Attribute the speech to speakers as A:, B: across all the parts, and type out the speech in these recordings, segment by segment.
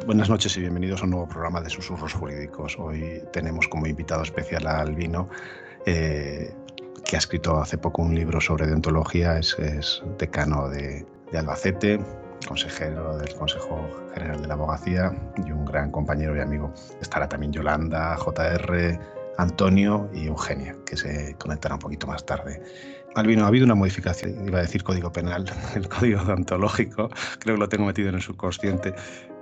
A: Buenas noches y bienvenidos a un nuevo programa de Susurros Jurídicos. Hoy tenemos como invitado especial a Albino, que ha escrito hace poco un libro sobre deontología. Es decano de Albacete, consejero del Consejo General de la Abogacía y un gran compañero y amigo. Estará también Yolanda, JR, Antonio y Eugenia, que se conectará un poquito más tarde. Albino, ha habido una modificación, iba a decir código penal, el código deontológico, creo que lo tengo metido en el subconsciente,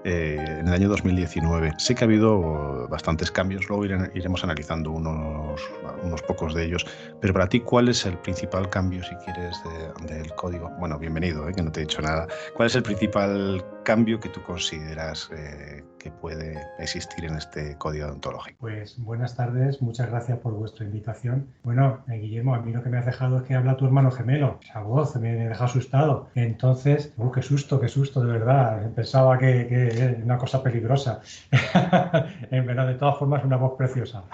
A: en el año 2019. Sí que ha habido bastantes cambios, luego iremos analizando unos pocos de ellos, pero para ti, ¿cuál es el principal cambio, si quieres, del código? Bueno, bienvenido, que no te he dicho nada. ¿Cuál es el principal cambio que tú consideras que puede existir en este código deontológico?
B: Pues buenas tardes, muchas gracias por vuestra invitación. Bueno, Guillermo, a mí lo que me has dejado es que habla tu hermano gemelo. Esa voz me deja asustado. Entonces, qué susto, de verdad. Pensaba que era una cosa peligrosa. Pero de todas formas, una voz preciosa.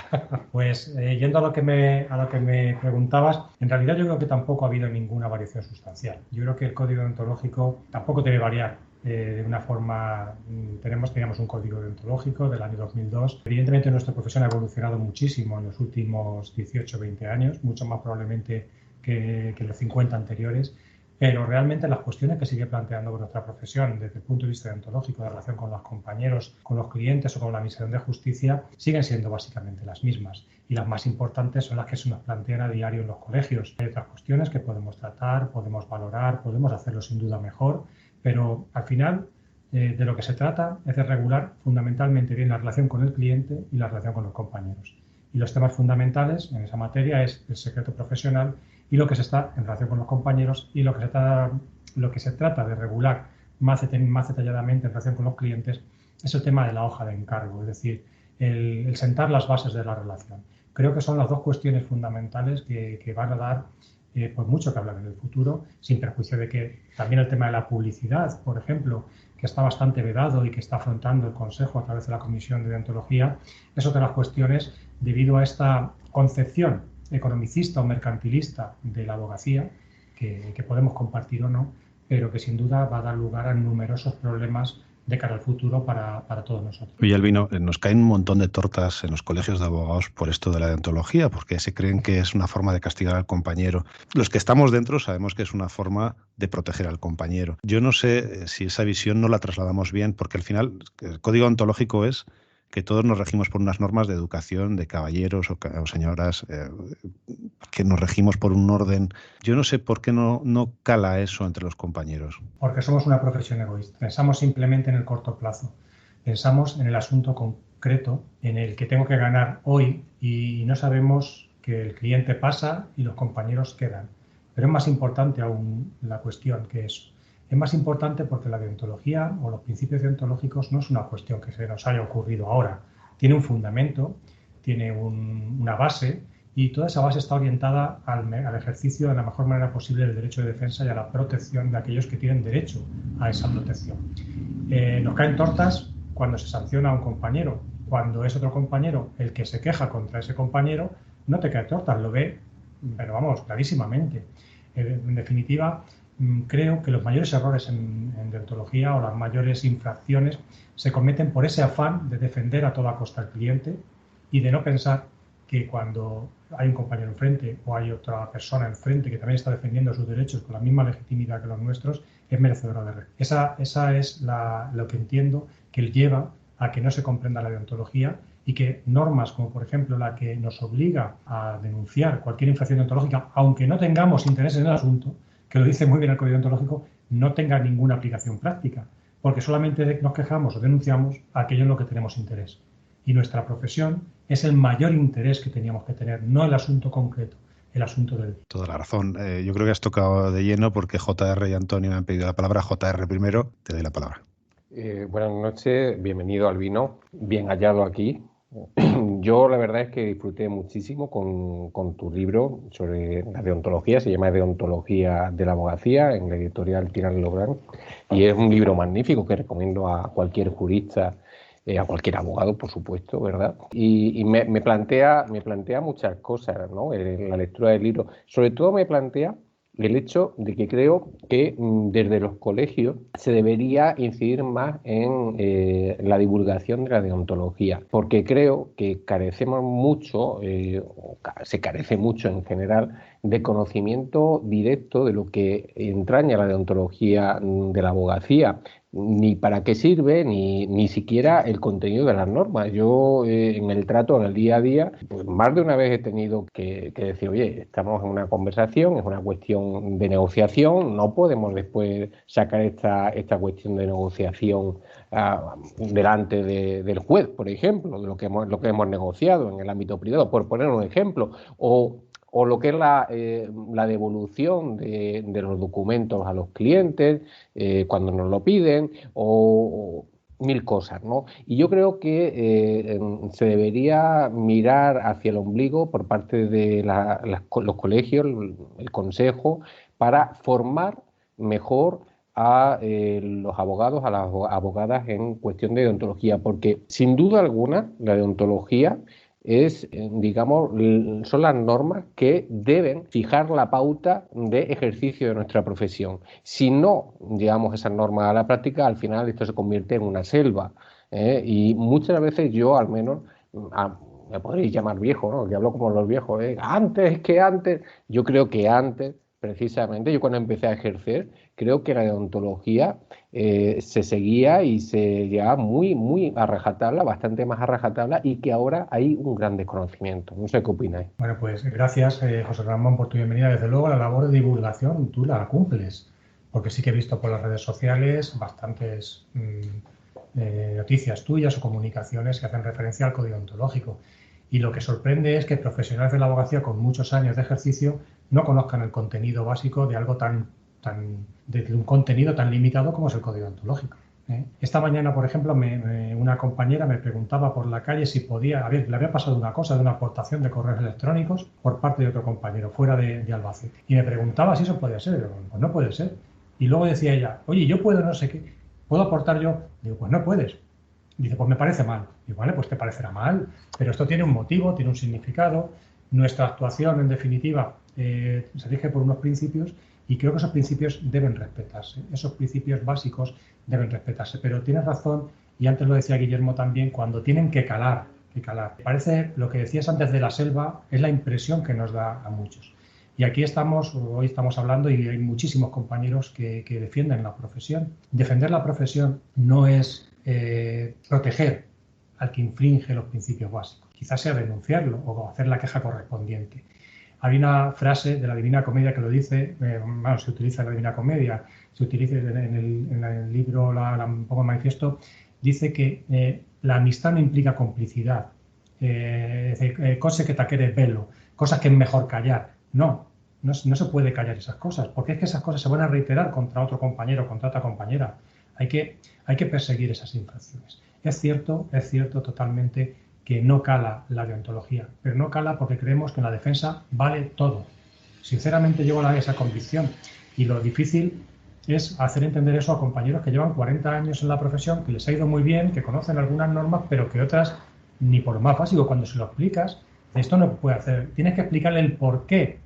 B: Pues yendo a lo que me preguntabas, en realidad yo creo que tampoco ha habido ninguna variación sustancial. Yo creo que el código deontológico tampoco debe variar. De una forma, teníamos un código deontológico del año 2002. Evidentemente nuestra profesión ha evolucionado muchísimo en los últimos 18 o 20 años, mucho más probablemente que los 50 anteriores, pero realmente las cuestiones que sigue planteando nuestra profesión desde el punto de vista deontológico, de relación con los compañeros, con los clientes o con la Administración de Justicia, siguen siendo básicamente las mismas. Y las más importantes son las que se nos plantean a diario en los colegios. Hay otras cuestiones que podemos tratar, podemos valorar, podemos hacerlo sin duda mejor, pero al final de lo que se trata es de regular fundamentalmente bien la relación con el cliente y la relación con los compañeros. Y los temas fundamentales en esa materia es el secreto profesional y lo que se está en relación con los compañeros, y lo que se trata de regular más detalladamente en relación con los clientes es el tema de la hoja de encargo, es decir, el sentar las bases de la relación. Creo que son las dos cuestiones fundamentales que van a dar pues mucho que hablar en el futuro, sin perjuicio de que también el tema de la publicidad, por ejemplo, que está bastante vedado y que está afrontando el Consejo a través de la Comisión de Deontología, es otra de las cuestiones debido a esta concepción economicista o mercantilista de la abogacía, que podemos compartir o no, pero que sin duda va a dar lugar a numerosos problemas de cara al futuro para todos nosotros.
A: Oye, Albino, nos caen un montón de tortas en los colegios de abogados por esto de la deontología, porque se creen que es una forma de castigar al compañero. Los que estamos dentro sabemos que es una forma de proteger al compañero. Yo no sé si esa visión no la trasladamos bien, porque al final el código deontológico es que todos nos regimos por unas normas de educación, de caballeros o señoras, que nos regimos por un orden. Yo no sé por qué no cala eso entre los compañeros.
B: Porque somos una profesión egoísta. Pensamos simplemente en el corto plazo. Pensamos en el asunto concreto, en el que tengo que ganar hoy, y no sabemos que el cliente pasa y los compañeros quedan. Pero es más importante aún la cuestión que eso. Es más importante porque la deontología o los principios deontológicos no es una cuestión que se nos haya ocurrido ahora. Tiene un fundamento, tiene una base, y toda esa base está orientada al ejercicio de la mejor manera posible del derecho de defensa y a la protección de aquellos que tienen derecho a esa protección. Nos caen tortas cuando se sanciona a un compañero. Cuando es otro compañero el que se queja contra ese compañero, no te cae tortas, lo ve, pero vamos, clarísimamente. En definitiva, creo que los mayores errores en deontología o las mayores infracciones se cometen por ese afán de defender a toda costa al cliente y de no pensar que cuando hay un compañero enfrente o hay otra persona enfrente que también está defendiendo sus derechos con la misma legitimidad que los nuestros, es merecedora de respeto. Esa es lo que entiendo que lleva a que no se comprenda la deontología y que normas como, por ejemplo, la que nos obliga a denunciar cualquier infracción deontológica, aunque no tengamos interés en el asunto, que lo dice muy bien el Código Deontológico, no tenga ninguna aplicación práctica, porque solamente nos quejamos o denunciamos aquello en lo que tenemos interés. Y nuestra profesión es el mayor interés que teníamos que tener, no el asunto concreto, el asunto del...
A: Toda la razón. Yo creo que has tocado de lleno porque JR y Antonio me han pedido la palabra. JR primero, te doy la palabra.
C: Buenas noches, bienvenido Albino, bien hallado aquí. Yo la verdad es que disfruté muchísimo con tu libro sobre la deontología, se llama Deontología de la Abogacía, en la editorial Tirán Lográn, y es un libro magnífico que recomiendo a cualquier jurista, a cualquier abogado, por supuesto, ¿verdad? Y me plantea muchas cosas, ¿no? La lectura del libro. Sobre todo me plantea el hecho de que creo que desde los colegios se debería incidir más en la divulgación de la deontología, porque creo que carecemos mucho, se carece mucho en general, de conocimiento directo de lo que entraña la deontología de la abogacía, ni para qué sirve, ni siquiera el contenido de las normas. Yo en el trato, en el día a día, pues más de una vez he tenido que decir, oye, estamos en una conversación, es una cuestión de negociación, no podemos después sacar esta cuestión de negociación delante del juez, por ejemplo, de lo que hemos negociado en el ámbito privado, por poner un ejemplo, o lo que es la devolución de los documentos a los clientes cuando nos lo piden, o mil cosas, ¿no? Y yo creo que se debería mirar hacia el ombligo por parte de los colegios, el consejo, para formar mejor a los abogados, a las abogadas en cuestión de deontología, porque sin duda alguna la deontología es, digamos, son las normas que deben fijar la pauta de ejercicio de nuestra profesión. Si no llevamos esas normas a la práctica, al final esto se convierte en una selva. Y muchas veces yo, al menos, me podréis llamar viejo, ¿no? Que hablo como los viejos, antes, yo creo que antes, precisamente, yo cuando empecé a ejercer, creo que la deontología se seguía y se llevaba muy a rajatabla, bastante más a rajatabla, y que ahora hay un gran desconocimiento. No sé qué opináis.
B: Bueno, pues gracias, José Ramón, por tu bienvenida. Desde luego, la labor de divulgación tú la cumples, porque sí que he visto por las redes sociales bastantes noticias tuyas o comunicaciones que hacen referencia al código deontológico. Y lo que sorprende es que profesionales de la abogacía con muchos años de ejercicio no conozcan el contenido básico de algo de un contenido tan limitado como es el código deontológico. Esta mañana, por ejemplo, una compañera me preguntaba por la calle si podía, le había pasado una cosa de una aportación de correos electrónicos por parte de otro compañero fuera de Albacete. Y me preguntaba si eso podía ser. Pues no puede ser. Y luego decía ella, oye, yo puedo no sé qué, ¿puedo aportar yo? Digo, pues no puedes. Dice, pues me parece mal. Digo, vale, pues te parecerá mal, pero esto tiene un motivo, tiene un significado. Nuestra actuación, en definitiva, se rige por unos principios y creo que esos principios deben respetarse. Esos principios básicos deben respetarse. Pero tienes razón, y antes lo decía Guillermo también, cuando tienen que calar. Parece, lo que decías antes de la selva, es la impresión que nos da a muchos. Y aquí hoy estamos hablando y hay muchísimos compañeros que defienden la profesión. Defender la profesión no es proteger al que infringe los principios básicos. Quizás sea denunciarlo o hacer la queja correspondiente. Hay una frase de la Divina Comedia que lo dice, se utiliza en la Divina Comedia, se utiliza en el libro un poco manifiesto, dice que la amistad no implica complicidad, cose que taquere velo, cosas que es mejor callar. No se puede callar esas cosas, porque es que esas cosas se van a reiterar contra otro compañero, contra otra compañera. Hay que perseguir esas infracciones. Es cierto totalmente que no cala la deontología, pero no cala porque creemos que en la defensa vale todo. Sinceramente llego a esa convicción y lo difícil es hacer entender eso a compañeros que llevan 40 años en la profesión, que les ha ido muy bien, que conocen algunas normas, pero que otras ni por más básico. Cuando se lo explicas, esto no puede hacer, tienes que explicarle el por qué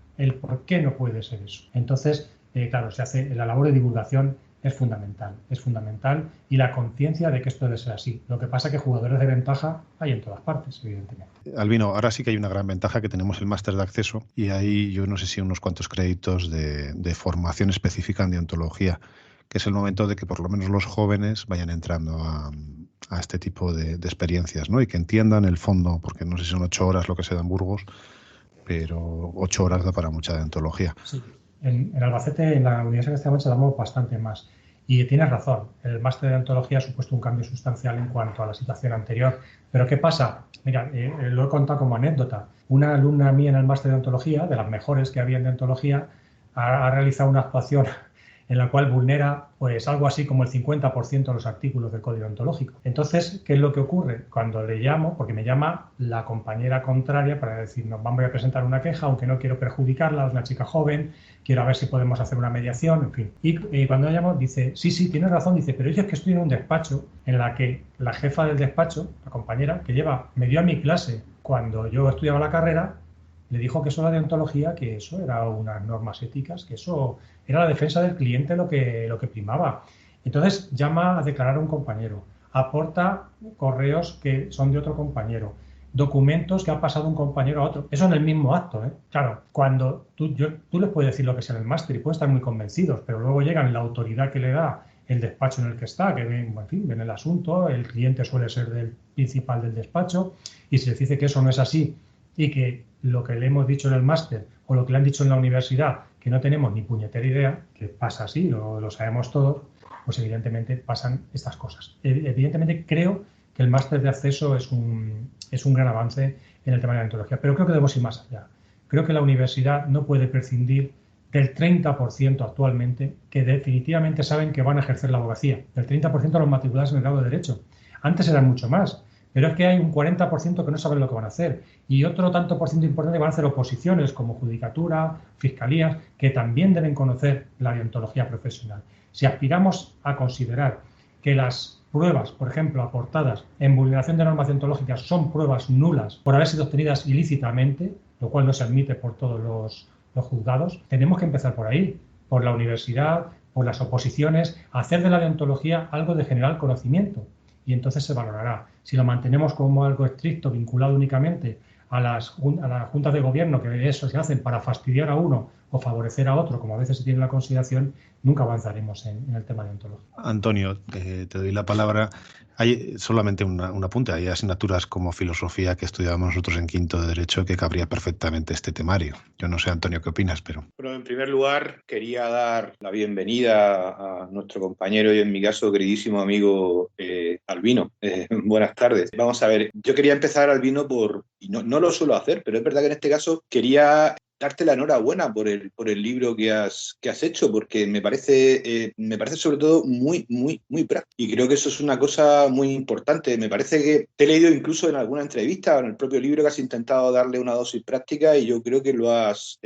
B: no puede ser eso. Entonces, claro, la labor de divulgación es fundamental y la conciencia de que esto debe ser así. Lo que pasa es que jugadores de ventaja hay en todas partes, evidentemente.
A: Albino, ahora sí que hay una gran ventaja, que tenemos el máster de acceso y hay, yo no sé si unos cuantos créditos de formación específica en deontología, que es el momento de que por lo menos los jóvenes vayan entrando a este tipo de experiencias, ¿no? Y que entiendan el fondo, porque no sé si son 8 horas lo que se da en Burgos, pero 8 horas da para mucha deontología.
B: Sí. En Albacete, en la Universidad de Castilla-La Mancha, damos bastante más. Y tienes razón, el máster de deontología ha supuesto un cambio sustancial en cuanto a la situación anterior. Pero ¿qué pasa? Mira, lo he contado como anécdota. Una alumna mía en el máster de deontología, de las mejores que había en deontología, ha realizado una actuación en la cual vulnera pues algo así como el 50% de los artículos del código deontológico. Entonces, ¿qué es lo que ocurre? Cuando le llamo, porque me llama la compañera contraria para decirnos, vamos a presentar una queja, aunque no quiero perjudicarla, es una chica joven, quiero ver si podemos hacer una mediación, en fin. Y cuando le llamo, dice, sí, tienes razón, dice, pero yo es que estoy en un despacho en la que la jefa del despacho, la compañera, que me dio a mi clase cuando yo estudiaba la carrera, le dijo que eso era deontología, que eso era unas normas éticas, que eso era la defensa del cliente lo que primaba. Entonces llama a declarar a un compañero, aporta correos que son de otro compañero, documentos que ha pasado un compañero a otro. Eso en el mismo acto, ¿eh? Claro, cuando tú les puedes decir lo que sea en el máster y pueden estar muy convencidos, pero luego llegan la autoridad que le da el despacho en el que está, que ven, en fin, ven el asunto, el cliente suele ser del principal del despacho, y si les dice que eso no es así y que lo que le hemos dicho en el máster o lo que le han dicho en la universidad, que no tenemos ni puñetera idea, que pasa así, lo sabemos todos, pues evidentemente pasan estas cosas. Evidentemente creo que el máster de acceso es un gran avance en el tema de la deontología, pero creo que debemos ir más allá. Creo que la universidad no puede prescindir del 30% actualmente que definitivamente saben que van a ejercer la abogacía, del 30% de los matriculados en el grado de Derecho. Antes eran mucho más, pero es que hay un 40% que no saben lo que van a hacer y otro tanto por ciento importante que van a hacer oposiciones como judicatura, fiscalías, que también deben conocer la deontología profesional. Si aspiramos a considerar que las pruebas, por ejemplo, aportadas en vulneración de normas deontológicas son pruebas nulas por haber sido obtenidas ilícitamente, lo cual no se admite por todos los juzgados, tenemos que empezar por ahí, por la universidad, por las oposiciones, hacer de la deontología algo de general conocimiento y entonces se valorará. Si lo mantenemos como algo estricto, vinculado únicamente a las juntas de gobierno, que eso se hacen para fastidiar a uno o favorecer a otro, como a veces se tiene la consideración, nunca avanzaremos en el tema de deontología.
A: Antonio, te doy la palabra. Hay solamente un apunte. Hay asignaturas como filosofía que estudiábamos nosotros en quinto de Derecho que cabría perfectamente este temario. Yo no sé, Antonio, ¿qué opinas? Pero
D: Bueno, en primer lugar, quería dar la bienvenida a nuestro compañero y, en mi caso, queridísimo amigo Albino. Buenas tardes. Vamos a ver, yo quería empezar, Albino, y no lo suelo hacer, pero es verdad que en este caso quería darte la enhorabuena por el libro que has hecho, porque me parece sobre todo muy, muy, muy práctico. Y creo que eso es una cosa muy importante. Me parece que te he leído incluso en alguna entrevista o en el propio libro que has intentado darle una dosis práctica y yo creo que lo has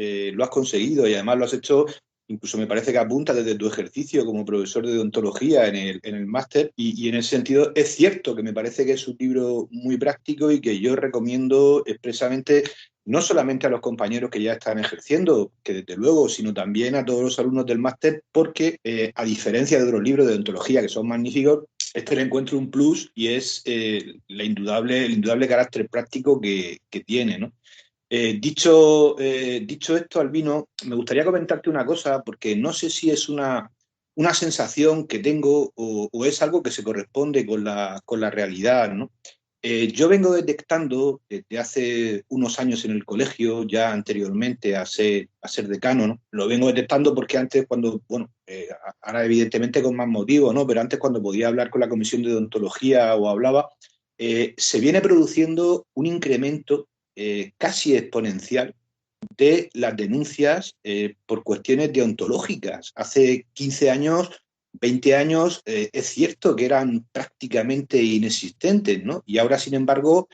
D: conseguido y además lo has hecho. Incluso me parece que apunta desde tu ejercicio como profesor de deontología en el máster y en ese sentido es cierto que me parece que es un libro muy práctico y que yo recomiendo expresamente no solamente a los compañeros que ya están ejerciendo, que desde luego, sino también a todos los alumnos del máster, porque a diferencia de otros libros de deontología que son magníficos, le encuentro un plus y es el indudable carácter práctico que tiene, ¿no? Dicho esto, Albino, me gustaría comentarte una cosa, porque no sé si es una sensación que tengo o es algo que se corresponde con la realidad, ¿no? Yo vengo detectando desde hace unos años en el colegio, ya anteriormente a ser decano, ¿no? Lo vengo detectando porque antes ahora evidentemente con más motivo, ¿no? Pero antes cuando podía hablar con la comisión de deontología o hablaba, se viene produciendo un incremento casi exponencial de las denuncias por cuestiones deontológicas. Hace 15 años, 20 años, es cierto que eran prácticamente inexistentes, ¿no? Y ahora, sin embargo,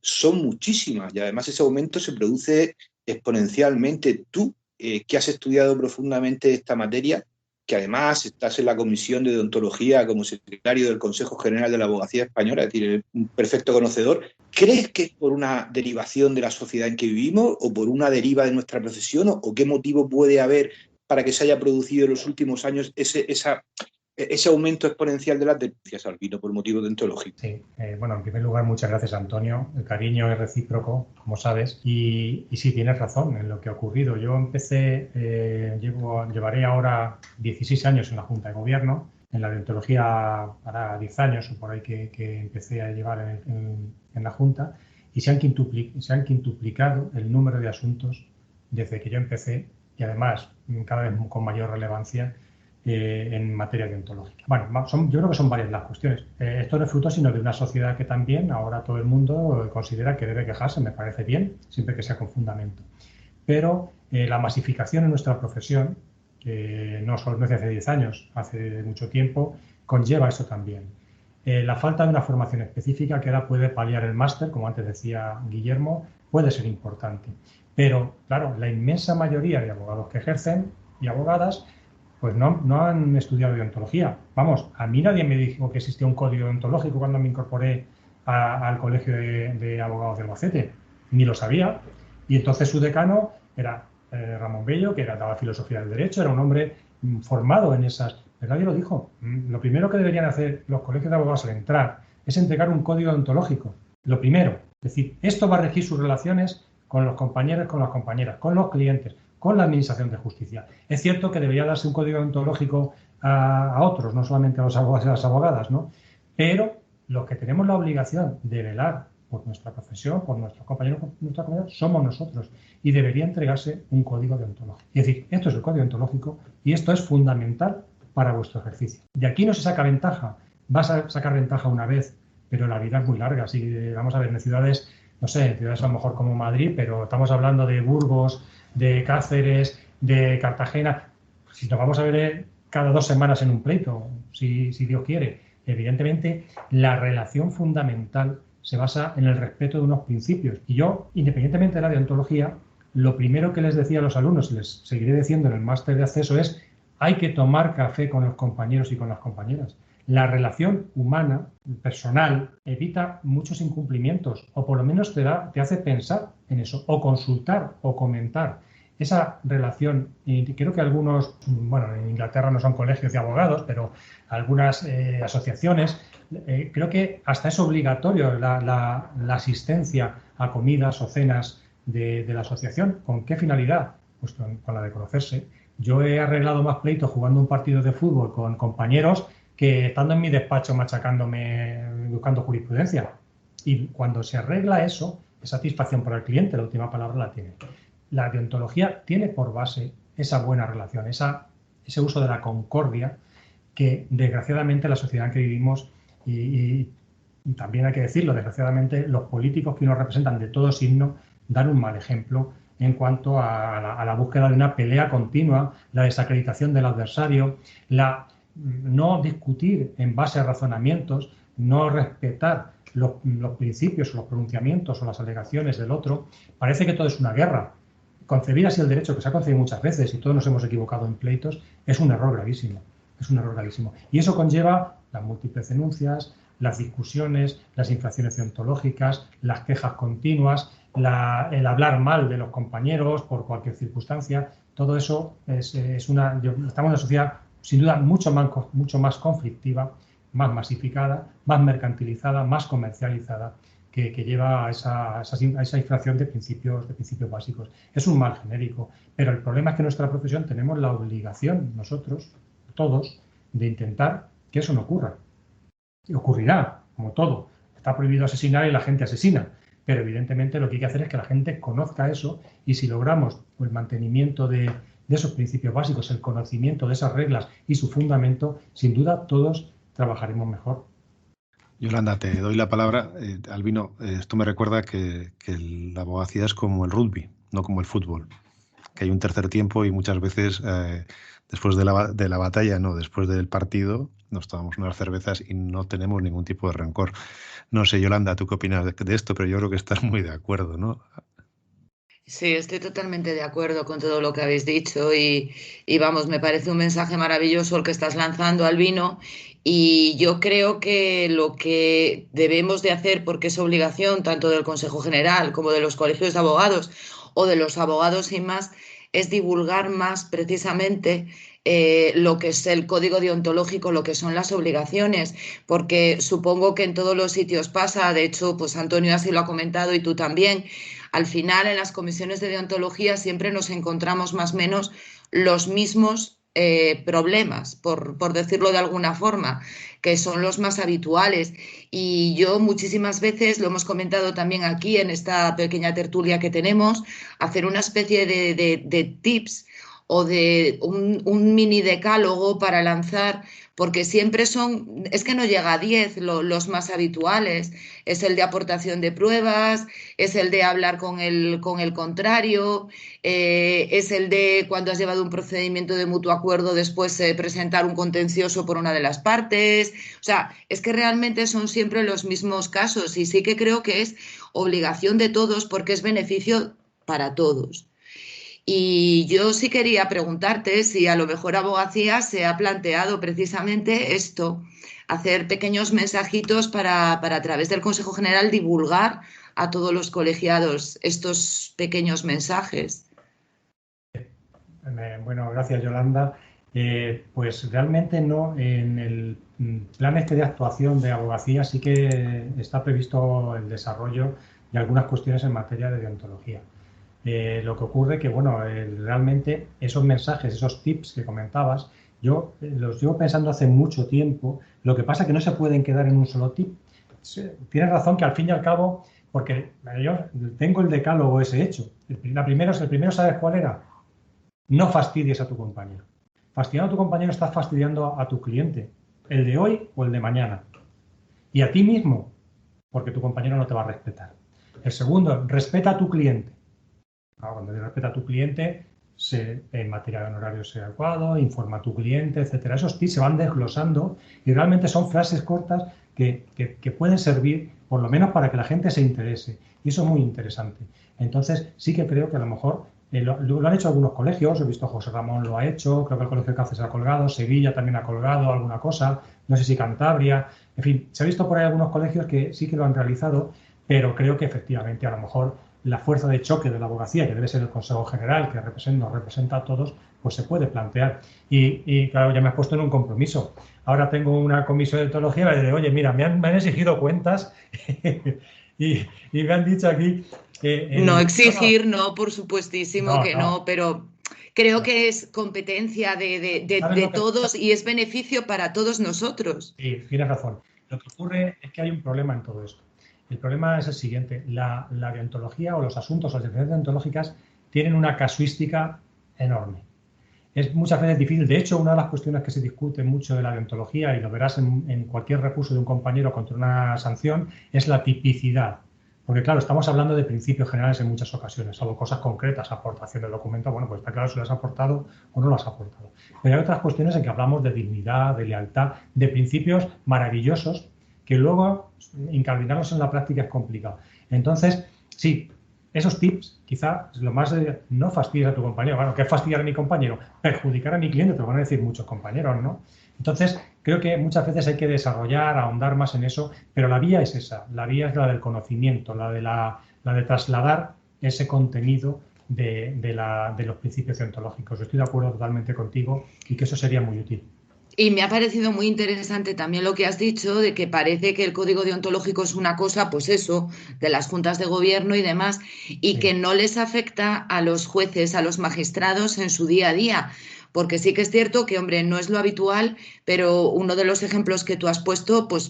D: son muchísimas y además ese aumento se produce exponencialmente. Tú, que has estudiado profundamente esta materia, que además estás en la Comisión de Deontología como secretario del Consejo General de la Abogacía Española, es decir, un perfecto conocedor, ¿crees que es por una derivación de la sociedad en que vivimos o por una deriva de nuestra profesión o qué motivo puede haber para que se haya producido en los últimos años ese aumento exponencial de las denuncias, Albino, por motivos deontológicos?
B: Sí, bueno, en primer lugar, muchas gracias, Antonio. El cariño es recíproco, como sabes, y sí, tienes razón en lo que ha ocurrido. Yo empecé, llevaré ahora 16 años en la Junta de Gobierno. En la deontología hará 10 años o por ahí que empecé a llevar en la Junta y se han quintuplicado el número de asuntos desde que yo empecé y además cada vez con mayor relevancia en materia deontológica. Bueno, yo creo que son varias las cuestiones. Esto no es fruto sino de una sociedad que también ahora todo el mundo considera que debe quejarse, me parece bien, siempre que sea con fundamento. Pero la masificación en nuestra profesión, que no es de hace 10 años, hace mucho tiempo, conlleva eso también. La falta de una formación específica que ahora puede paliar el máster, como antes decía Guillermo, puede ser importante. Pero, claro, la inmensa mayoría de abogados que ejercen y abogadas pues no han estudiado deontología. Vamos, a mí nadie me dijo que existía un código deontológico cuando me incorporé al Colegio de Abogados de Albacete. Ni lo sabía. Y entonces su decano era Ramón Bello, que daba filosofía del derecho, era un hombre formado en esas. Pero nadie lo dijo. Lo primero que deberían hacer los colegios de abogados al entrar es entregar un código deontológico. Lo primero. Es decir, esto va a regir sus relaciones con los compañeros, con las compañeras, con los clientes, con la administración de justicia. Es cierto que debería darse un código deontológico a otros, no solamente a los abogados y a las abogadas, ¿no? Pero los que tenemos la obligación de velar por nuestra profesión, por nuestros compañeros, por nuestra comunidad, somos nosotros. Y debería entregarse un código deontológico. Es decir, esto es el código deontológico y esto es fundamental para vuestro ejercicio. De aquí no se saca ventaja. Vas a sacar ventaja una vez, pero la vida es muy larga. Si vamos a ver, en ciudades, no sé, en ciudades a lo mejor como Madrid, pero estamos hablando de Burgos, de Cáceres, de Cartagena. Si nos vamos a ver cada 2 semanas en un pleito, si Dios quiere, evidentemente la relación fundamental se basa en el respeto de unos principios. Y yo, independientemente de la deontología, lo primero que les decía a los alumnos, y les seguiré diciendo en el máster de acceso, es: hay que tomar café con los compañeros y con las compañeras. La relación humana, personal, evita muchos incumplimientos, o por lo menos te hace pensar en eso, o consultar, o comentar. Esa relación, y creo que algunos, bueno, en Inglaterra no son colegios de abogados, pero algunas asociaciones, creo que hasta es obligatorio la asistencia a comidas o cenas de la asociación. ¿Con qué finalidad? Pues con la de conocerse. Yo he arreglado más pleitos jugando un partido de fútbol con compañeros que estando en mi despacho machacándome, buscando jurisprudencia. Y cuando se arregla eso, es satisfacción para el cliente, la última palabra la tiene. La deontología tiene por base esa buena relación, ese uso de la concordia que, desgraciadamente, la sociedad en que vivimos, y también hay que decirlo, desgraciadamente, los políticos que nos representan de todo signo dan un mal ejemplo en cuanto a la búsqueda de una pelea continua, la desacreditación del adversario, no discutir en base a razonamientos, no respetar los principios o los pronunciamientos o las alegaciones del otro. Parece que todo es una guerra. Concebir así el derecho, que se ha concebido muchas veces y todos nos hemos equivocado en pleitos, es un error gravísimo. Es un error gravísimo. Y eso conlleva las múltiples denuncias, las discusiones, las infracciones deontológicas, las quejas continuas, el hablar mal de los compañeros por cualquier circunstancia. Todo eso estamos en una sociedad sin duda mucho más conflictiva, más masificada, más mercantilizada, más comercializada, que lleva a esa infracción de principios básicos. Es un mal genérico, pero el problema es que en nuestra profesión tenemos la obligación, nosotros, todos, de intentar que eso no ocurra. Y ocurrirá, como todo. Está prohibido asesinar y la gente asesina, pero evidentemente lo que hay que hacer es que la gente conozca eso, y si logramos el mantenimiento de esos principios básicos, el conocimiento de esas reglas y su fundamento, sin duda todos trabajaremos mejor.
A: Yolanda, te doy la palabra. Albino, esto me recuerda que la abogacía es como el rugby, no como el fútbol, que hay un tercer tiempo y muchas veces después de la batalla, no, después del partido, nos tomamos unas cervezas y no tenemos ningún tipo de rencor. No sé, Yolanda, ¿tú qué opinas de esto? Pero yo creo que estás muy de acuerdo, ¿no?
E: Sí, estoy totalmente de acuerdo con todo lo que habéis dicho y vamos, me parece un mensaje maravilloso el que estás lanzando, Albino, y yo creo que lo que debemos de hacer, porque es obligación tanto del Consejo General como de los colegios de abogados o de los abogados sin más, es divulgar más precisamente lo que es el código deontológico, lo que son las obligaciones, porque supongo que en todos los sitios pasa, de hecho, pues Antonio así lo ha comentado y tú también. Al final, en las comisiones de deontología siempre nos encontramos más o menos los mismos problemas, por decirlo de alguna forma, que son los más habituales. Y yo muchísimas veces, lo hemos comentado también aquí en esta pequeña tertulia que tenemos, hacer una especie de tips o de un mini decálogo para lanzar, porque siempre es que no llega a 10 los más habituales. Es el de aportación de pruebas, es el de hablar con el contrario, es el de cuando has llevado un procedimiento de mutuo acuerdo después presentar un contencioso por una de las partes. O sea, es que realmente son siempre los mismos casos y sí que creo que es obligación de todos porque es beneficio para todos. Y yo sí quería preguntarte si a lo mejor Abogacía se ha planteado precisamente esto, hacer pequeños mensajitos para a través del Consejo General divulgar a todos los colegiados estos pequeños mensajes?
B: Bueno, gracias, Yolanda. Pues realmente no. En el plan de actuación de abogacía sí que está previsto el desarrollo de algunas cuestiones en materia de deontología. Lo que ocurre que, bueno, realmente esos mensajes, esos tips que comentabas, yo los llevo pensando hace mucho tiempo. Lo que pasa es que no se pueden quedar en un solo tip. Tienes razón que al fin y al cabo, porque yo tengo el decálogo ese hecho. El primero, ¿sabes cuál era? No fastidies a tu compañero. Fastidiando a tu compañero estás fastidiando a tu cliente, el de hoy o el de mañana. Y a ti mismo, porque tu compañero no te va a respetar. El segundo, respeta a tu cliente. Cuando respeta a tu cliente, en materia de honorarios sea adecuado, informa a tu cliente, etcétera. Esos tips se van desglosando y realmente son frases cortas que pueden servir por lo menos para que la gente se interese. Y eso es muy interesante. Entonces, sí que creo que a lo mejor lo han hecho algunos colegios. He visto José Ramón lo ha hecho, creo que el Colegio de Cáceres ha colgado, Sevilla también ha colgado alguna cosa, no sé si Cantabria. En fin, se ha visto por ahí algunos colegios que sí que lo han realizado, pero creo que efectivamente a lo mejor la fuerza de choque de la abogacía, que debe ser el Consejo General, que nos representa a todos, pues se puede plantear. Y claro, ya me has puesto en un compromiso. Ahora tengo una comisión de deontología y me dice, oye, mira, me han exigido cuentas y me han dicho aquí...
E: no exigir, no, por supuestísimo que no, pero creo que es competencia de todos y es beneficio para todos nosotros.
B: Sí, tienes razón. Lo que ocurre es que hay un problema en todo esto. El problema es el siguiente: la deontología o los asuntos, las definiciones deontológicas tienen una casuística enorme. Es muchas veces difícil. De hecho, una de las cuestiones que se discute mucho de la deontología, y lo verás en cualquier recurso de un compañero contra una sanción, es la tipicidad. Porque claro, estamos hablando de principios generales en muchas ocasiones, salvo cosas concretas, aportación del documento, bueno, pues está claro si lo has aportado o no lo has aportado. Pero hay otras cuestiones en que hablamos de dignidad, de lealtad, de principios maravillosos que luego incardinarlos en la práctica es complicado. Entonces, sí, esos tips, quizá lo más no fastidies a tu compañero. Bueno, ¿qué es fastidiar a mi compañero? Perjudicar a mi cliente, te lo van a decir muchos compañeros, ¿no? Entonces, creo que muchas veces hay que desarrollar, ahondar más en eso, pero la vía es esa, la vía es la del conocimiento, la de trasladar ese contenido de los principios deontológicos. Estoy de acuerdo totalmente contigo y que eso sería muy útil.
E: Y me ha parecido muy interesante también lo que has dicho de que parece que el código deontológico es una cosa, pues eso, de las juntas de gobierno y demás, y que no les afecta a los jueces, a los magistrados en su día a día. Porque sí que es cierto que, hombre, no es lo habitual, pero uno de los ejemplos que tú has puesto, pues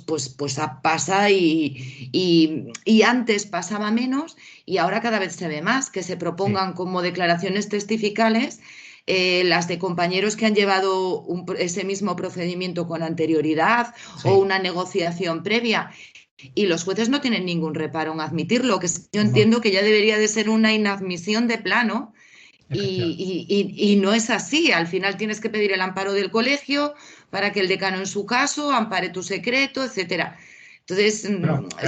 E: pasa y antes pasaba menos y ahora cada vez se ve más, que se propongan como declaraciones testificales. Las de compañeros que han llevado ese mismo procedimiento con anterioridad o una negociación previa. Y los jueces no tienen ningún reparo en admitirlo, que yo entiendo que ya debería de ser una inadmisión de plano. Y no es así. Al final tienes que pedir el amparo del colegio para que el decano en su caso ampare tu secreto, etcétera. Entonces,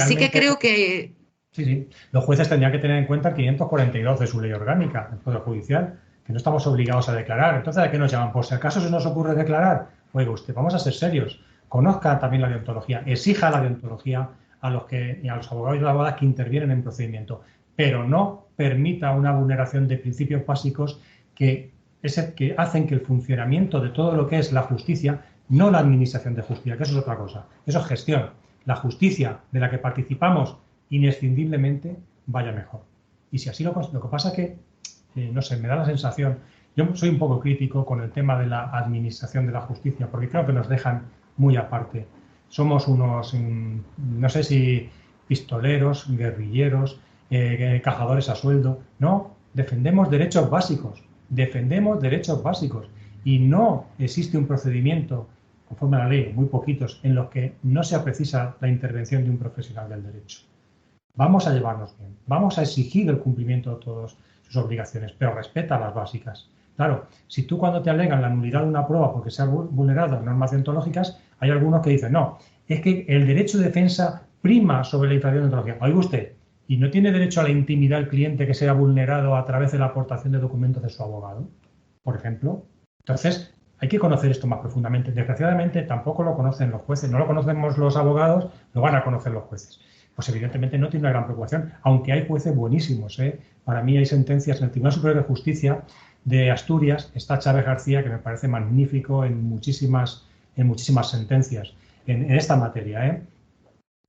E: sí que creo que...
B: Sí. Los jueces tendrían que tener en cuenta el 542 de su ley orgánica, del Poder Judicial, que no estamos obligados a declarar. Entonces, ¿a qué nos llaman? Por si acaso se nos ocurre declarar. Oiga usted, vamos a ser serios. Conozca también la deontología, exija la deontología a los abogados y las abogadas que intervienen en procedimiento, pero no permita una vulneración de principios básicos que hacen que el funcionamiento de todo lo que es la justicia, no la administración de justicia, que eso es otra cosa, eso es gestión. La justicia de la que participamos inescindiblemente vaya mejor. Y si así lo que pasa es que, no sé, me da la sensación, yo soy un poco crítico con el tema de la administración de la justicia, porque creo que nos dejan muy aparte. Somos unos, no sé si pistoleros, guerrilleros, cazadores a sueldo. No, defendemos derechos básicos y no existe un procedimiento conforme a la ley, muy poquitos, en los que no sea precisa la intervención de un profesional del derecho. Vamos a llevarnos bien, vamos a exigir el cumplimiento de todas sus obligaciones, pero respeta las básicas. Claro, si tú cuando te alegan la nulidad de una prueba porque se ha vulnerado normas deontológicas, hay algunos que dicen, no, es que el derecho de defensa prima sobre la infracción deontológica. Oiga usted, ¿y no tiene derecho a la intimidad el cliente que sea vulnerado a través de la aportación de documentos de su abogado, por ejemplo? Entonces, hay que conocer esto más profundamente. Desgraciadamente, tampoco lo conocen los jueces, no lo conocemos los abogados, lo van a conocer los jueces. pues evidentemente no tiene una gran preocupación, aunque hay jueces buenísimos. Para mí hay sentencias en el Tribunal Superior de Justicia de Asturias, está Chávez García, que me parece magnífico en muchísimas sentencias en esta materia.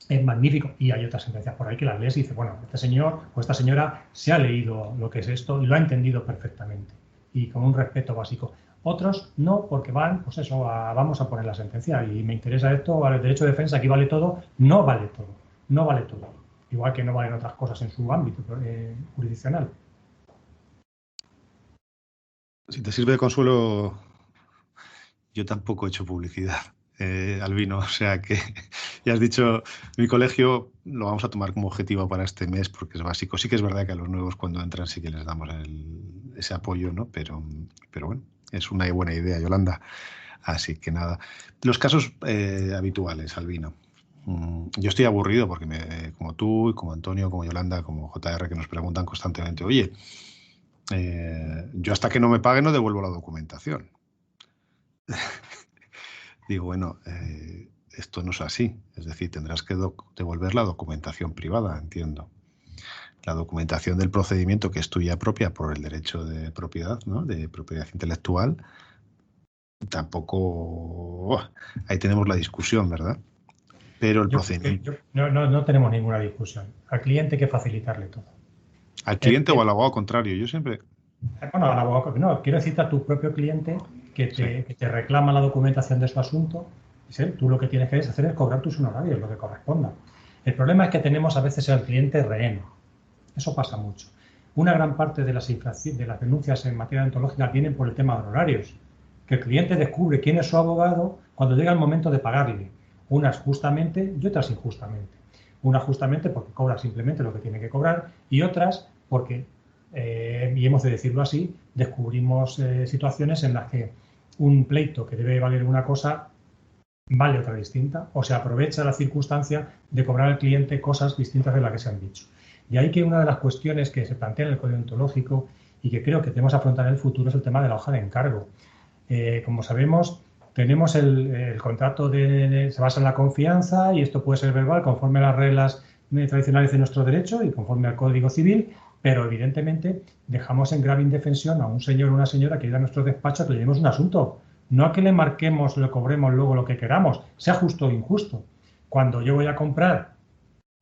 B: Es magnífico. Y hay otras sentencias por ahí que las lees y dices, bueno, este señor o esta señora se ha leído lo que es esto y lo ha entendido perfectamente y con un respeto básico. Otros no, porque van, pues eso, vamos a poner la sentencia y me interesa esto, vale, el derecho de defensa, aquí vale todo. No vale todo, no vale todo. Igual que no valen otras cosas en su ámbito jurisdiccional.
A: Si te sirve de consuelo, yo tampoco he hecho publicidad, Albino. O sea que ya has dicho, mi colegio lo vamos a tomar como objetivo para este mes porque es básico. Sí que es verdad que a los nuevos cuando entran sí que les damos ese apoyo, ¿no? Pero bueno, es una buena idea, Yolanda. Así que nada. Los casos habituales, Albino. Yo estoy aburrido porque como tú, y como Antonio, como Yolanda, como JR, que nos preguntan constantemente, oye, yo hasta que no me pague no devuelvo la documentación. Digo, bueno, esto no es así. Es decir, tendrás que devolver la documentación privada, entiendo. La documentación del procedimiento que es tuya propia por el derecho de propiedad, ¿no? De propiedad intelectual, tampoco... ahí tenemos la discusión, ¿verdad? Pero el procedimiento...
B: No tenemos ninguna discusión. Al cliente hay que facilitarle todo.
A: ¿Al cliente o al abogado contrario? Yo siempre...
B: Bueno, al abogado... No, quiero decirte a tu propio cliente que te reclama la documentación de su asunto. ¿Sí? Tú lo que tienes que hacer es cobrar tus honorarios, lo que corresponda. El problema es que tenemos a veces al cliente rehén. Eso pasa mucho. Una gran parte de las denuncias en materia ontológica vienen por el tema de honorarios. Que el cliente descubre quién es su abogado cuando llega el momento de pagarle. Unas justamente y otras injustamente. Unas justamente porque cobra simplemente lo que tiene que cobrar y otras porque, y hemos de decirlo así, descubrimos situaciones en las que un pleito que debe valer una cosa vale otra distinta o se aprovecha la circunstancia de cobrar al cliente cosas distintas de las que se han dicho. Y ahí que una de las cuestiones que se plantea en el Código Ontológico y que creo que tenemos que afrontar en el futuro es el tema de la hoja de encargo. Como sabemos, tenemos el contrato se basa en la confianza y esto puede ser verbal conforme a las reglas tradicionales de nuestro derecho y conforme al Código Civil, pero evidentemente dejamos en grave indefensión a un señor o una señora que ir a nuestro despacho a que le llevemos un asunto. No a que le marquemos, le cobremos luego lo que queramos, sea justo o injusto. Cuando yo voy a comprar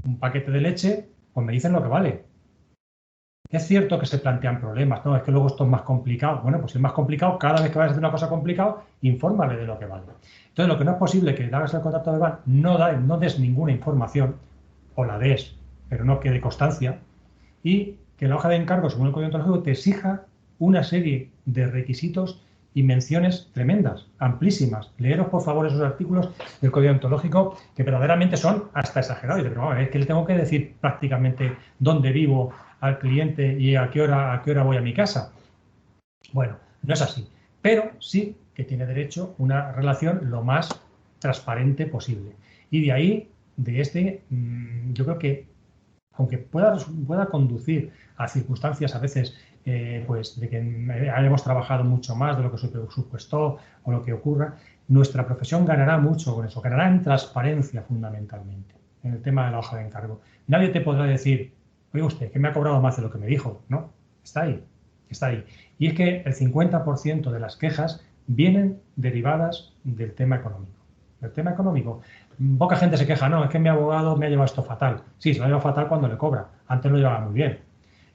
B: un paquete de leche, pues me dicen lo que vale. Es cierto que se plantean problemas, no, es que luego esto es más complicado. Bueno, pues si es más complicado, cada vez que vayas a hacer una cosa complicada, infórmale de lo que vale. Entonces, lo que no es posible que hagas el contrato verbal, no des ninguna información, o la des, pero no quede constancia, y que la hoja de encargo, según el Código Ontológico, te exija una serie de requisitos y menciones tremendas, amplísimas. Leeros, por favor, esos artículos del Código Ontológico que verdaderamente son hasta exagerados. Pero bueno, es que le tengo que decir prácticamente dónde vivo al cliente y a qué hora voy a mi casa. Bueno, no es así. Pero sí que tiene derecho a una relación lo más transparente posible. Y de ahí, yo creo que, aunque pueda conducir a circunstancias a veces pues de que hemos trabajado mucho más de lo que supuestó o lo que ocurra, nuestra profesión ganará mucho con eso, ganará en transparencia fundamentalmente en el tema de la hoja de encargo. Nadie te podrá decir, oye usted, que me ha cobrado más de lo que me dijo. No, está ahí. Y es que el 50% de las quejas vienen derivadas del tema económico. El tema económico, poca gente se queja, no, es que mi abogado me ha llevado esto fatal. Sí, se lo ha llevado fatal cuando le cobra, antes lo llevaba muy bien.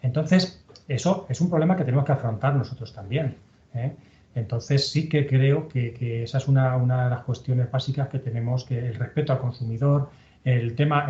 B: Entonces, eso es un problema que tenemos que afrontar nosotros también. Entonces, sí que creo que esa es una de las cuestiones básicas que tenemos, que el respeto al consumidor, el tema,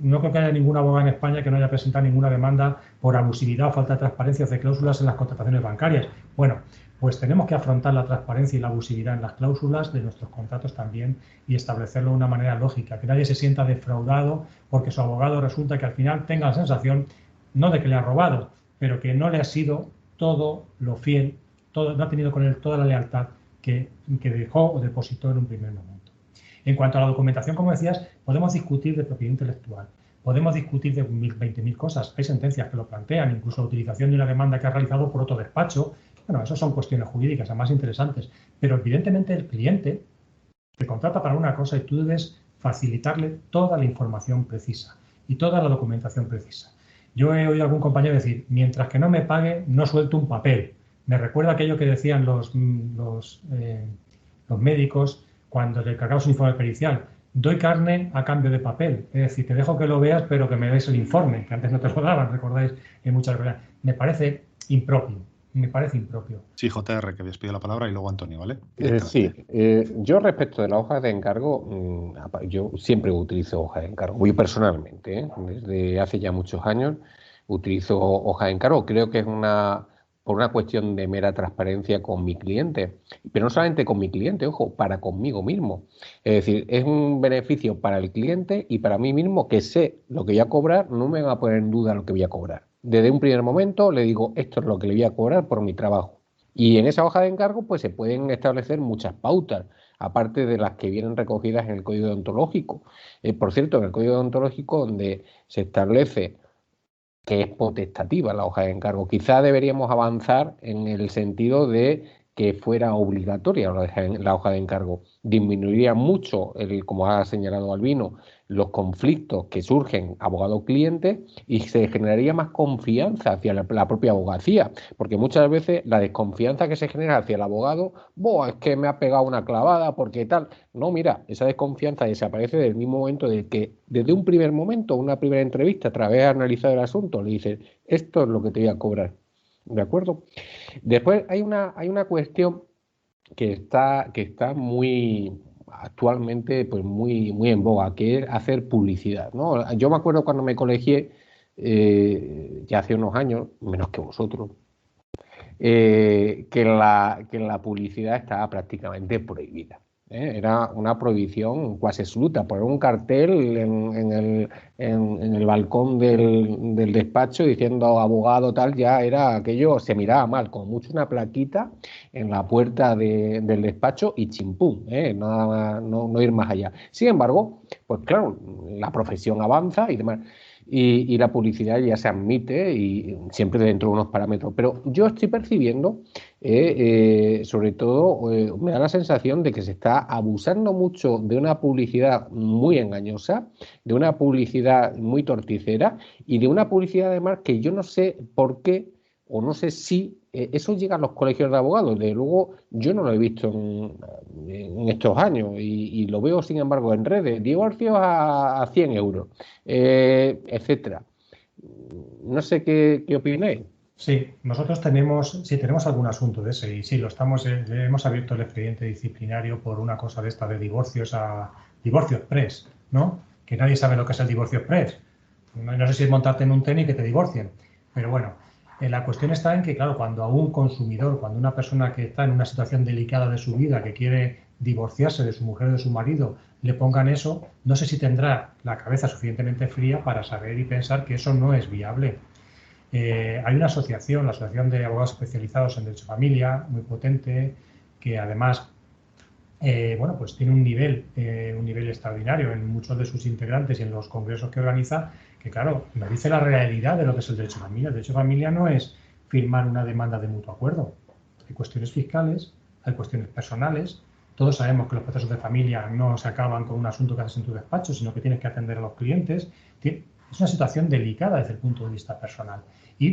B: no creo que haya ningún abogado en España que no haya presentado ninguna demanda por abusividad o falta de transparencia de cláusulas en las contrataciones bancarias. Bueno, pues tenemos que afrontar la transparencia y la abusividad en las cláusulas de nuestros contratos también y establecerlo de una manera lógica, que nadie se sienta defraudado porque su abogado resulta que al final tenga la sensación, no de que le ha robado, pero que no le ha sido todo lo fiel, no ha tenido con él toda la lealtad que dejó o depositó en un primer momento. En cuanto a la documentación, como decías, podemos discutir de propiedad intelectual, podemos discutir de 20.000 cosas. Hay sentencias que lo plantean, incluso la utilización de una demanda que ha realizado por otro despacho. Bueno, eso son cuestiones jurídicas, además interesantes. Pero evidentemente el cliente te contrata para una cosa y tú debes facilitarle toda la información precisa y toda la documentación precisa. Yo he oído a algún compañero decir, mientras que no me pague, no suelto un papel. Me recuerda aquello que decían los médicos cuando le cargabas un informe pericial. Doy carne a cambio de papel. Es decir, te dejo que lo veas, pero que me des el informe, que antes no te lo daban, recordáis en muchas ocasiones. Me parece impropio.
A: Sí, JR, que habías pedido la palabra, y luego Antonio, ¿vale?
C: Yo respecto de la hoja de encargo, yo siempre utilizo hoja de encargo, muy personalmente, ¿eh? Desde hace ya muchos años utilizo hoja de encargo. Creo que es por una cuestión de mera transparencia con mi cliente, pero no solamente con mi cliente, ojo, para conmigo mismo. Es decir, es un beneficio para el cliente y para mí mismo, que sé lo que voy a cobrar, no me va a poner en duda lo que voy a cobrar. Desde un primer momento le digo, esto es lo que le voy a cobrar por mi trabajo. Y en esa hoja de encargo pues se pueden establecer muchas pautas, aparte de las que vienen recogidas en el Código Deontológico. Por cierto, en el Código Deontológico, donde se establece que es potestativa la hoja de encargo, quizá deberíamos avanzar en el sentido de que fuera obligatoria la hoja de encargo. Disminuiría mucho, como ha señalado Albino, los conflictos que surgen abogado-cliente y se generaría más confianza hacia la propia abogacía, porque muchas veces la desconfianza que se genera hacia el abogado, es que me ha pegado una clavada porque tal. No, mira, esa desconfianza desaparece del mismo momento de que desde un primer momento, una primera entrevista, tras haber analizado el asunto, le dices, esto es lo que te voy a cobrar. ¿De acuerdo? Después hay una cuestión que está muy actualmente pues muy en boga, que es hacer publicidad, ¿no? Yo me acuerdo cuando me colegié, ya hace unos años, menos que vosotros, que la publicidad estaba prácticamente prohibida. Era una prohibición casi absoluta. Poner un cartel en el balcón del despacho diciendo abogado tal, ya era aquello, se miraba mal, como mucho una plaquita en la puerta del despacho y chimpún, nada, no ir más allá. Sin embargo, pues claro, la profesión avanza y demás. Y la publicidad ya se admite y siempre dentro de unos parámetros. Pero yo estoy percibiendo, sobre todo, me da la sensación de que se está abusando mucho de una publicidad muy engañosa, de una publicidad muy torticera y de una publicidad además que yo no sé por qué o no sé si eso llega a los colegios de abogados. Desde luego yo no lo he visto en estos años y lo veo sin embargo en redes, divorcios a 100 euros, etcétera. No sé qué opináis.
B: Sí, nosotros tenemos algún asunto de ese y sí, hemos abierto el expediente disciplinario por una cosa de esta de divorcios express, ¿no? Que nadie sabe lo que es el divorcio express. No sé si es montarte en un tenis y que te divorcien, pero bueno, la cuestión está en que, claro, cuando a un consumidor, cuando una persona que está en una situación delicada de su vida, que quiere divorciarse de su mujer o de su marido, le pongan eso, no sé si tendrá la cabeza suficientemente fría para saber y pensar que eso no es viable. Hay una asociación, la Asociación de Abogados Especializados en Derecho de Familia, muy potente, que además pues tiene un nivel extraordinario en muchos de sus integrantes y en los congresos que organiza, que claro, nos dice la realidad de lo que es el derecho de familia. El derecho de familia no es firmar una demanda de mutuo acuerdo. Hay cuestiones fiscales, hay cuestiones personales. Todos sabemos que los procesos de familia no se acaban con un asunto que haces en tu despacho, sino que tienes que atender a los clientes. Es una situación delicada desde el punto de vista personal y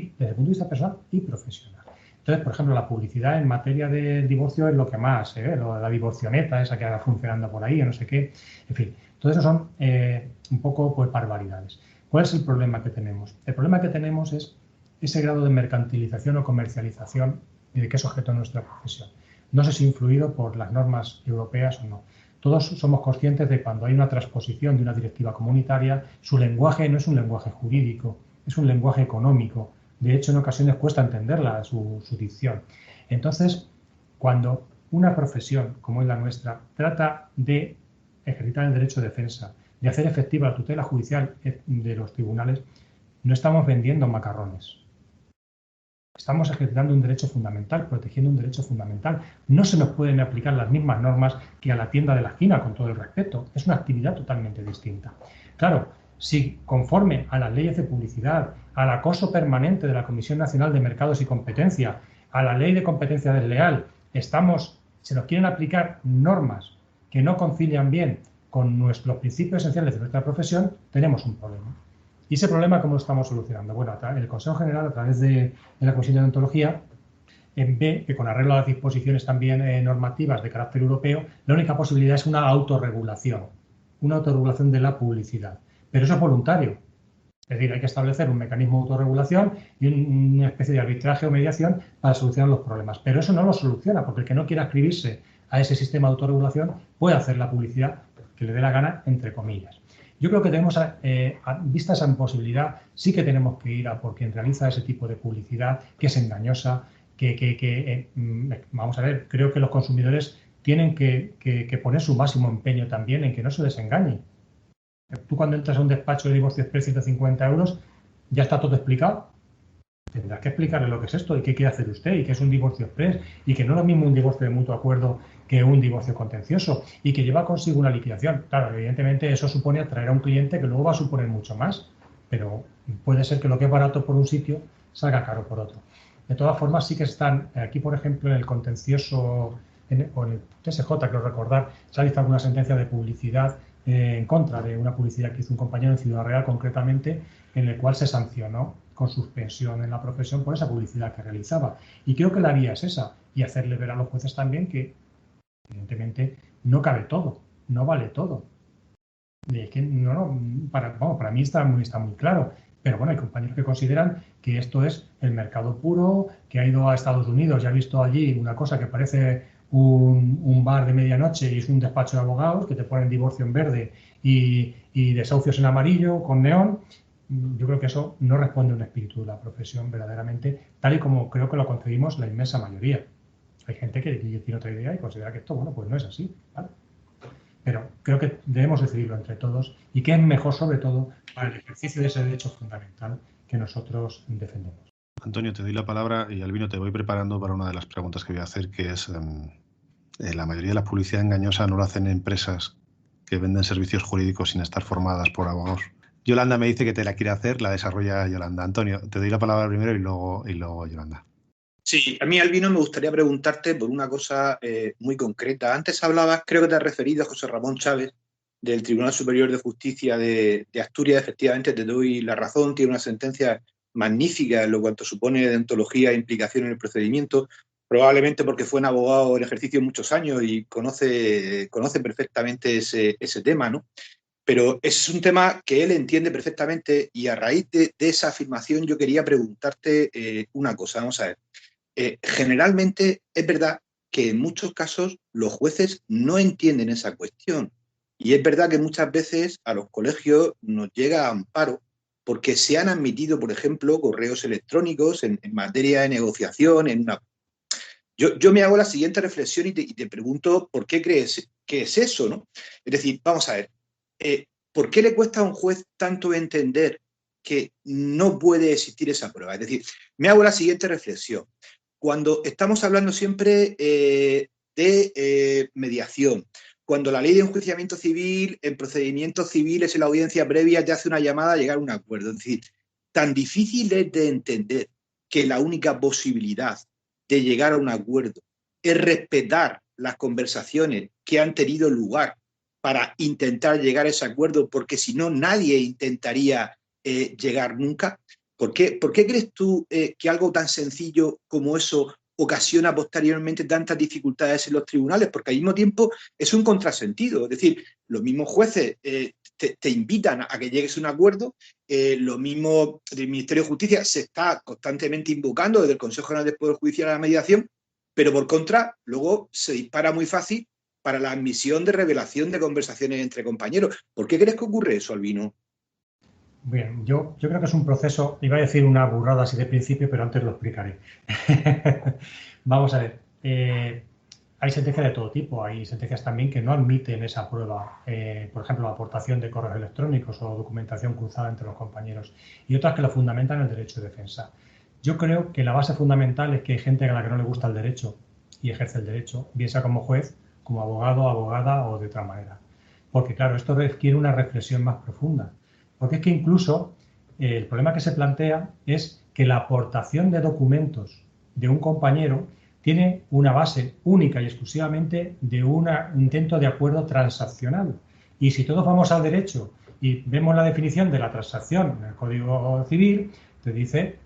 B: profesional. Entonces, por ejemplo, la publicidad en materia de divorcio es lo que más se ve, la divorcioneta esa que haga funcionando por ahí, o no sé qué. En fin, todo eso son un poco pues barbaridades. ¿Cuál es el problema que tenemos? El problema que tenemos es ese grado de mercantilización o comercialización de que es objeto de nuestra profesión. No sé si influido por las normas europeas o no. Todos somos conscientes de cuando hay una transposición de una directiva comunitaria, su lenguaje no es un lenguaje jurídico, es un lenguaje económico. De hecho, en ocasiones cuesta entenderla, su dicción. Entonces, cuando una profesión como es la nuestra trata de ejercitar el derecho de defensa, de hacer efectiva la tutela judicial de los tribunales, no estamos vendiendo macarrones. Estamos ejercitando un derecho fundamental, protegiendo un derecho fundamental. No se nos pueden aplicar las mismas normas que a la tienda de la esquina, con todo el respeto. Es una actividad totalmente distinta. Claro, si conforme a las leyes de publicidad, al acoso permanente de la Comisión Nacional de Mercados y Competencia, a la ley de competencia desleal, se nos quieren aplicar normas que no concilian bien con los principios esenciales de nuestra profesión, tenemos un problema. ¿Y ese problema cómo lo estamos solucionando? Bueno, el Consejo General, a través de la Comisión de Deontología, ve que con arreglo a las disposiciones también normativas de carácter europeo, la única posibilidad es una autorregulación de la publicidad. Pero eso es voluntario. Es decir, hay que establecer un mecanismo de autorregulación y una especie de arbitraje o mediación para solucionar los problemas. Pero eso no lo soluciona, porque el que no quiera adscribirse a ese sistema de autorregulación puede hacer la publicidad que le dé la gana, entre comillas. Yo creo que tenemos, vista esa imposibilidad, sí que tenemos que ir a por quien realiza ese tipo de publicidad, que es engañosa, vamos a ver, creo que los consumidores tienen que poner su máximo empeño también en que no se les engañe. Tú cuando entras a un despacho de divorcio express 150 euros, ya está todo explicado. Tendrás que explicarle lo que es esto y qué quiere hacer usted y qué es un divorcio express y que no es lo mismo un divorcio de mutuo acuerdo que un divorcio contencioso y que lleva consigo una liquidación. Claro, evidentemente eso supone atraer a un cliente que luego va a suponer mucho más, pero puede ser que lo que es barato por un sitio salga caro por otro. De todas formas, sí que están aquí, por ejemplo, en el contencioso o en el TSJ, creo recordar, se ha visto alguna sentencia de publicidad en contra de una publicidad que hizo un compañero en Ciudad Real, concretamente, en el cual se sancionó con suspensión en la profesión por esa publicidad que realizaba. Y creo que la vía es esa, y hacerle ver a los jueces también que, evidentemente, no cabe todo, no vale todo. Y es que para mí está muy claro. Pero bueno, hay compañeros que consideran que esto es el mercado puro, que ha ido a Estados Unidos y ha visto allí una cosa que parece un bar de medianoche y es un despacho de abogados que te ponen divorcio en verde y desahucios en amarillo con neón. Yo creo que eso no responde a un espíritu de la profesión verdaderamente, tal y como creo que lo concebimos la inmensa mayoría. Hay gente que tiene otra idea y considera que esto, bueno, pues no es así, ¿vale? Pero creo que debemos decidirlo entre todos y que es mejor, sobre todo, para el ejercicio de ese derecho fundamental que nosotros defendemos.
A: Antonio, te doy la palabra y Albino, te voy preparando para una de las preguntas que voy a hacer, que es la mayoría de la publicidad engañosa no lo hacen empresas que venden servicios jurídicos sin estar formadas por abogados. Yolanda me dice que te la quiere hacer, la desarrolla Yolanda. Antonio, te doy la palabra primero y luego Yolanda.
D: Sí, a mí, Albino, me gustaría preguntarte por una cosa muy concreta. Antes hablabas, creo que te has referido a José Ramón Chávez, del Tribunal Superior de Justicia de Asturias. Efectivamente, te doy la razón, tiene una sentencia magnífica en lo cuanto supone deontología e implicación en el procedimiento, probablemente porque fue un abogado en ejercicio muchos años y conoce perfectamente ese tema, ¿no? Pero es un tema que él entiende perfectamente y a raíz de esa afirmación yo quería preguntarte una cosa. Vamos a ver. Generalmente es verdad que en muchos casos los jueces no entienden esa cuestión y es verdad que muchas veces a los colegios nos llega amparo porque se han admitido, por ejemplo, correos electrónicos en materia de negociación. Yo me hago la siguiente reflexión y te pregunto por qué crees que es eso, ¿no? Es decir, vamos a ver, ¿por qué le cuesta a un juez tanto entender que no puede existir esa prueba? Es decir, me hago la siguiente reflexión. Cuando estamos hablando siempre de mediación, cuando la ley de enjuiciamiento civil, en procedimientos civiles, en la audiencia previa, te hace una llamada a llegar a un acuerdo. Es decir, tan difícil es de entender que la única posibilidad de llegar a un acuerdo es respetar las conversaciones que han tenido lugar para intentar llegar a ese acuerdo, porque si no, nadie intentaría llegar nunca. ¿Por qué crees tú que algo tan sencillo como eso ocasiona posteriormente tantas dificultades en los tribunales? Porque al mismo tiempo es un contrasentido. Es decir, los mismos jueces te invitan a que llegues a un acuerdo, lo mismo del Ministerio de Justicia se está constantemente invocando desde el Consejo General del Poder Judicial a la mediación, pero por contra, luego se dispara muy fácil para la admisión de revelación de conversaciones entre compañeros. ¿Por qué crees que ocurre eso, Albino?
B: Bien, yo creo que es un proceso, iba a decir una burrada así de principio, pero antes lo explicaré. Vamos a ver, hay sentencias de todo tipo, hay sentencias también que no admiten esa prueba, por ejemplo, la aportación de correos electrónicos o documentación cruzada entre los compañeros, y otras que lo fundamentan en el derecho de defensa. Yo creo que la base fundamental es que hay gente a la que no le gusta el derecho y ejerce el derecho, bien sea como juez, como abogado, abogada o de otra manera. Porque claro, esto requiere una reflexión más profunda. Porque es que incluso el problema que se plantea es que la aportación de documentos de un compañero tiene una base única y exclusivamente de un intento de acuerdo transaccional. Y si todos vamos al derecho y vemos la definición de la transacción en el Código Civil, te dice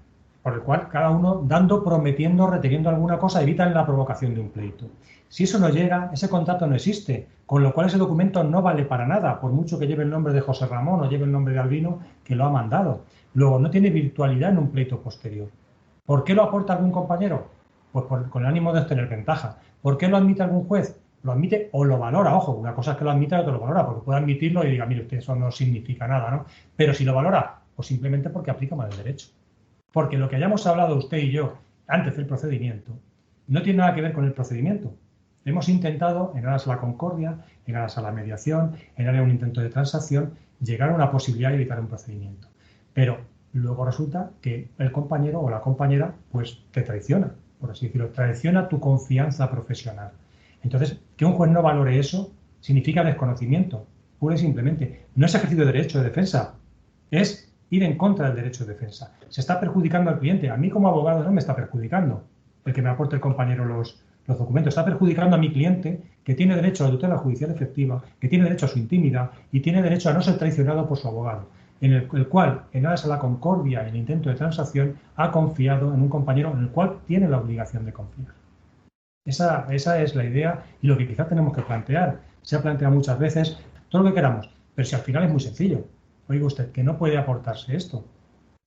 B: por el cual cada uno dando, prometiendo, reteniendo alguna cosa, evitan la provocación de un pleito. Si eso no llega, ese contrato no existe, con lo cual ese documento no vale para nada, por mucho que lleve el nombre de José Ramón o lleve el nombre de Albino, que lo ha mandado. Luego, no tiene virtualidad en un pleito posterior. ¿Por qué lo aporta algún compañero? Pues con el ánimo de obtener ventaja. ¿Por qué lo admite algún juez? Lo admite o lo valora. Ojo, una cosa es que lo admita y otra lo valora, porque puede admitirlo y diga, mire, usted eso no significa nada, ¿no? Pero si lo valora, pues simplemente porque aplica mal el derecho. Porque lo que hayamos hablado usted y yo antes del procedimiento no tiene nada que ver con el procedimiento. Hemos intentado, en aras a la concordia, en aras a la mediación, en aras a un intento de transacción, llegar a una posibilidad de evitar un procedimiento. Pero luego resulta que el compañero o la compañera pues te traiciona, por así decirlo, traiciona tu confianza profesional. Entonces, que un juez no valore eso significa desconocimiento, pura y simplemente. No es ejercicio de derecho de defensa, es ir en contra del derecho de defensa. Se está perjudicando al cliente. A mí como abogado no me está perjudicando el que me aporte el compañero los documentos. Está perjudicando a mi cliente, que tiene derecho a la tutela judicial efectiva, que tiene derecho a su intimidad y tiene derecho a no ser traicionado por su abogado, en el cual, en aras a la concordia y el intento de transacción, ha confiado en un compañero en el cual tiene la obligación de confiar. Esa es la idea y lo que quizás tenemos que plantear. Se ha planteado muchas veces todo lo que queramos, pero si al final es muy sencillo. Oiga usted, que no puede aportarse esto.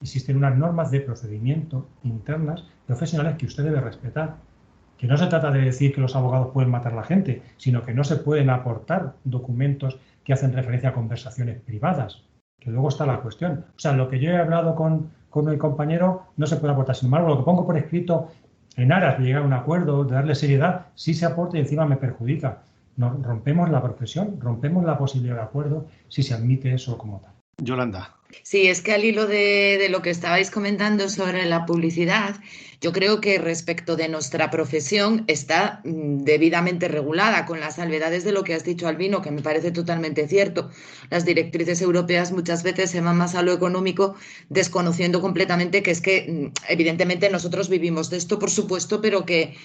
B: Existen unas normas de procedimiento internas profesionales que usted debe respetar. Que no se trata de decir que los abogados pueden matar a la gente, sino que no se pueden aportar documentos que hacen referencia a conversaciones privadas. Que luego está la cuestión. O sea, lo que yo he hablado con el compañero no se puede aportar. Sin embargo, lo que pongo por escrito en aras de llegar a un acuerdo, de darle seriedad, sí se aporta y encima me perjudica. Nos rompemos la profesión, rompemos la posibilidad de acuerdo si se admite eso como tal.
A: Yolanda.
E: Sí, es que al hilo de lo que estabais comentando sobre la publicidad, yo creo que respecto de nuestra profesión está debidamente regulada, con las salvedades de lo que has dicho, Albino, que me parece totalmente cierto. Las directrices europeas muchas veces se van más a lo económico, desconociendo completamente que es que, evidentemente, nosotros vivimos de esto, por supuesto, pero que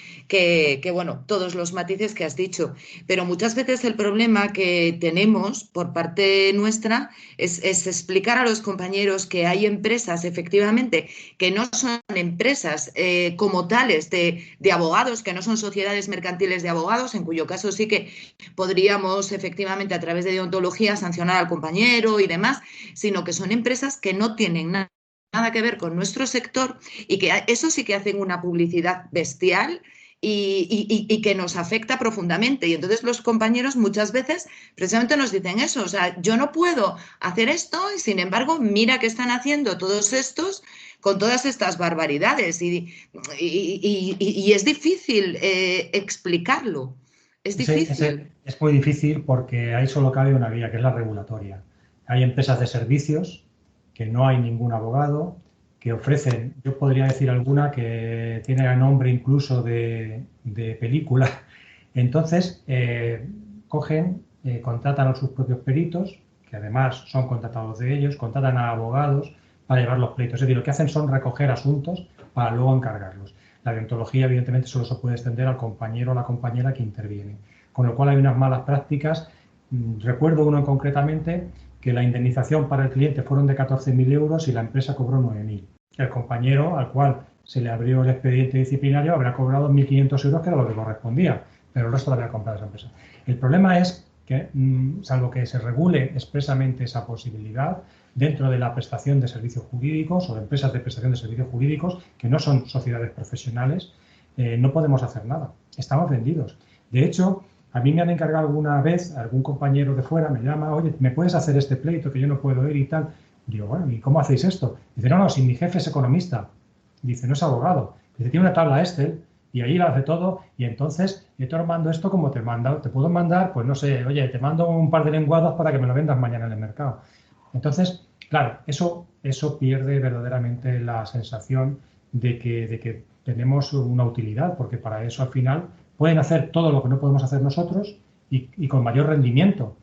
E: bueno, todos los matices que has dicho. Pero muchas veces el problema que tenemos por parte nuestra es explicar a los compañeros que hay empresas, efectivamente, que no son empresas como tales de abogados, que no son sociedades mercantiles de abogados, en cuyo caso sí que podríamos efectivamente a través de deontología sancionar al compañero y demás, sino que son empresas que no tienen nada que ver con nuestro sector y que eso sí que hacen una publicidad bestial y que nos afecta profundamente. Y entonces los compañeros muchas veces precisamente nos dicen eso, o sea, yo no puedo hacer esto y sin embargo mira que están haciendo todos estos con todas estas barbaridades y es difícil explicarlo. Es difícil.
B: Sí, es muy difícil porque ahí solo cabe una vía, que es la regulatoria. Hay empresas de servicios que no hay ningún abogado, que ofrecen, yo podría decir alguna que tiene nombre incluso de película. Entonces, contratan a sus propios peritos, que además son contratados de ellos, contratan a abogados para llevar los pleitos. Es decir, lo que hacen son recoger asuntos para luego encargarlos. La deontología, evidentemente, solo se puede extender al compañero o la compañera que interviene. Con lo cual hay unas malas prácticas. Recuerdo uno concretamente que la indemnización para el cliente fueron de 14.000 euros y la empresa cobró 9.000. El compañero al cual se le abrió el expediente disciplinario habrá cobrado 1.500 euros, que era lo que correspondía, pero el resto lo había comprado esa empresa. El problema es que, salvo que se regule expresamente esa posibilidad dentro de la prestación de servicios jurídicos o de empresas de prestación de servicios jurídicos, que no son sociedades profesionales, no podemos hacer nada. Estamos vendidos. De hecho, a mí me han encargado alguna vez, algún compañero de fuera me llama, oye, ¿me puedes hacer este pleito que yo no puedo ir y tal? Digo, bueno, ¿y cómo hacéis esto? Dice, no, si mi jefe es economista. Dice, no es abogado. Dice, tiene una tabla Excel y ahí lo hace todo y entonces yo te mando esto como te mando. Te puedo mandar, pues no sé, oye, te mando un par de lenguados para que me lo vendas mañana en el mercado. Entonces, claro, eso pierde verdaderamente la sensación de que tenemos una utilidad, porque para eso al final pueden hacer todo lo que no podemos hacer nosotros y con mayor rendimiento.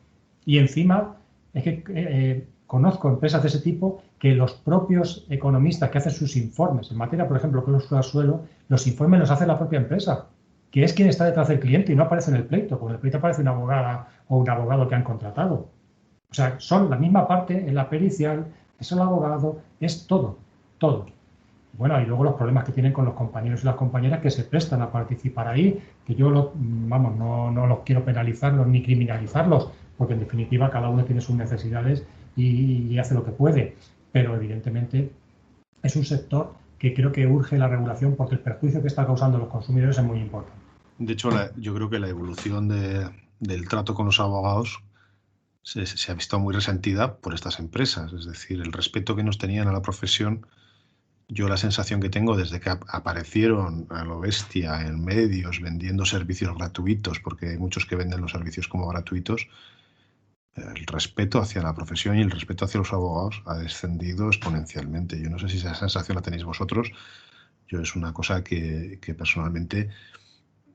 B: Y encima es que conozco empresas de ese tipo que los propios economistas que hacen sus informes en materia, por ejemplo, cláusula del suelo, los informes los hace la propia empresa, que es quien está detrás del cliente y no aparece en el pleito, porque en el pleito aparece una abogada o un abogado que han contratado. O sea, son la misma parte en la pericial, es el abogado, es todo, todo. Bueno, y luego los problemas que tienen con los compañeros y las compañeras que se prestan a participar ahí, que yo no los quiero penalizarlos ni criminalizarlos, porque en definitiva cada uno tiene sus necesidades y hace lo que puede. Pero evidentemente es un sector que creo que urge la regulación porque el perjuicio que está causando a los consumidores es muy importante.
A: De hecho, yo creo que la evolución del trato con los abogados se ha visto muy resentida por estas empresas. Es decir, el respeto que nos tenían a la profesión, yo la sensación que tengo desde que aparecieron a lo bestia en medios vendiendo servicios gratuitos, porque hay muchos que venden los servicios como gratuitos, el respeto hacia la profesión y el respeto hacia los abogados ha descendido exponencialmente. Yo no sé si esa sensación la tenéis vosotros. Yo es una cosa que personalmente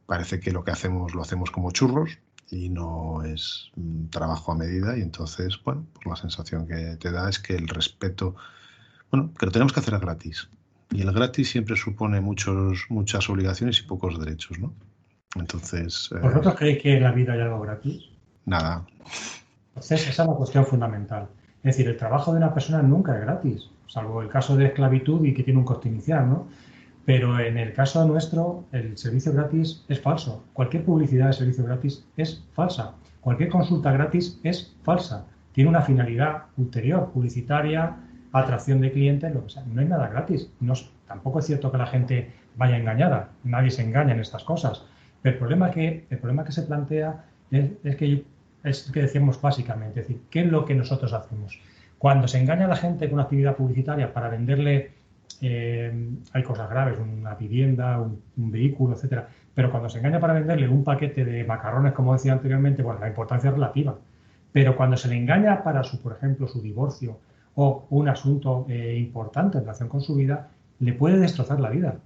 A: parece que lo que hacemos lo hacemos como churros y no es trabajo a medida, y entonces, bueno, pues la sensación que te da es que el respeto, bueno, que lo tenemos que hacer gratis. Y el gratis siempre supone muchas obligaciones y pocos derechos, ¿no? Entonces...
B: ¿Vosotros creéis que en la vida hay algo gratis?
A: Nada.
B: Entonces, esa es la cuestión fundamental. Es decir, el trabajo de una persona nunca es gratis, salvo el caso de esclavitud y que tiene un coste inicial, ¿no? Pero en el caso nuestro, el servicio gratis es falso. Cualquier publicidad de servicio gratis es falsa. Cualquier consulta gratis es falsa. Tiene una finalidad ulterior, publicitaria, atracción de clientes, lo que sea. No hay nada gratis. Tampoco es cierto que la gente vaya engañada. Nadie se engaña en estas cosas. Pero el problema que se plantea es que decíamos básicamente, es decir, ¿qué es lo que nosotros hacemos? Cuando se engaña a la gente con una actividad publicitaria para venderle, hay cosas graves, una vivienda, un vehículo, etcétera, pero cuando se engaña para venderle un paquete de macarrones, como decía anteriormente, bueno, la importancia es relativa. Pero cuando se le engaña para, por ejemplo, su divorcio o un asunto importante en relación con su vida, le puede destrozar la vida.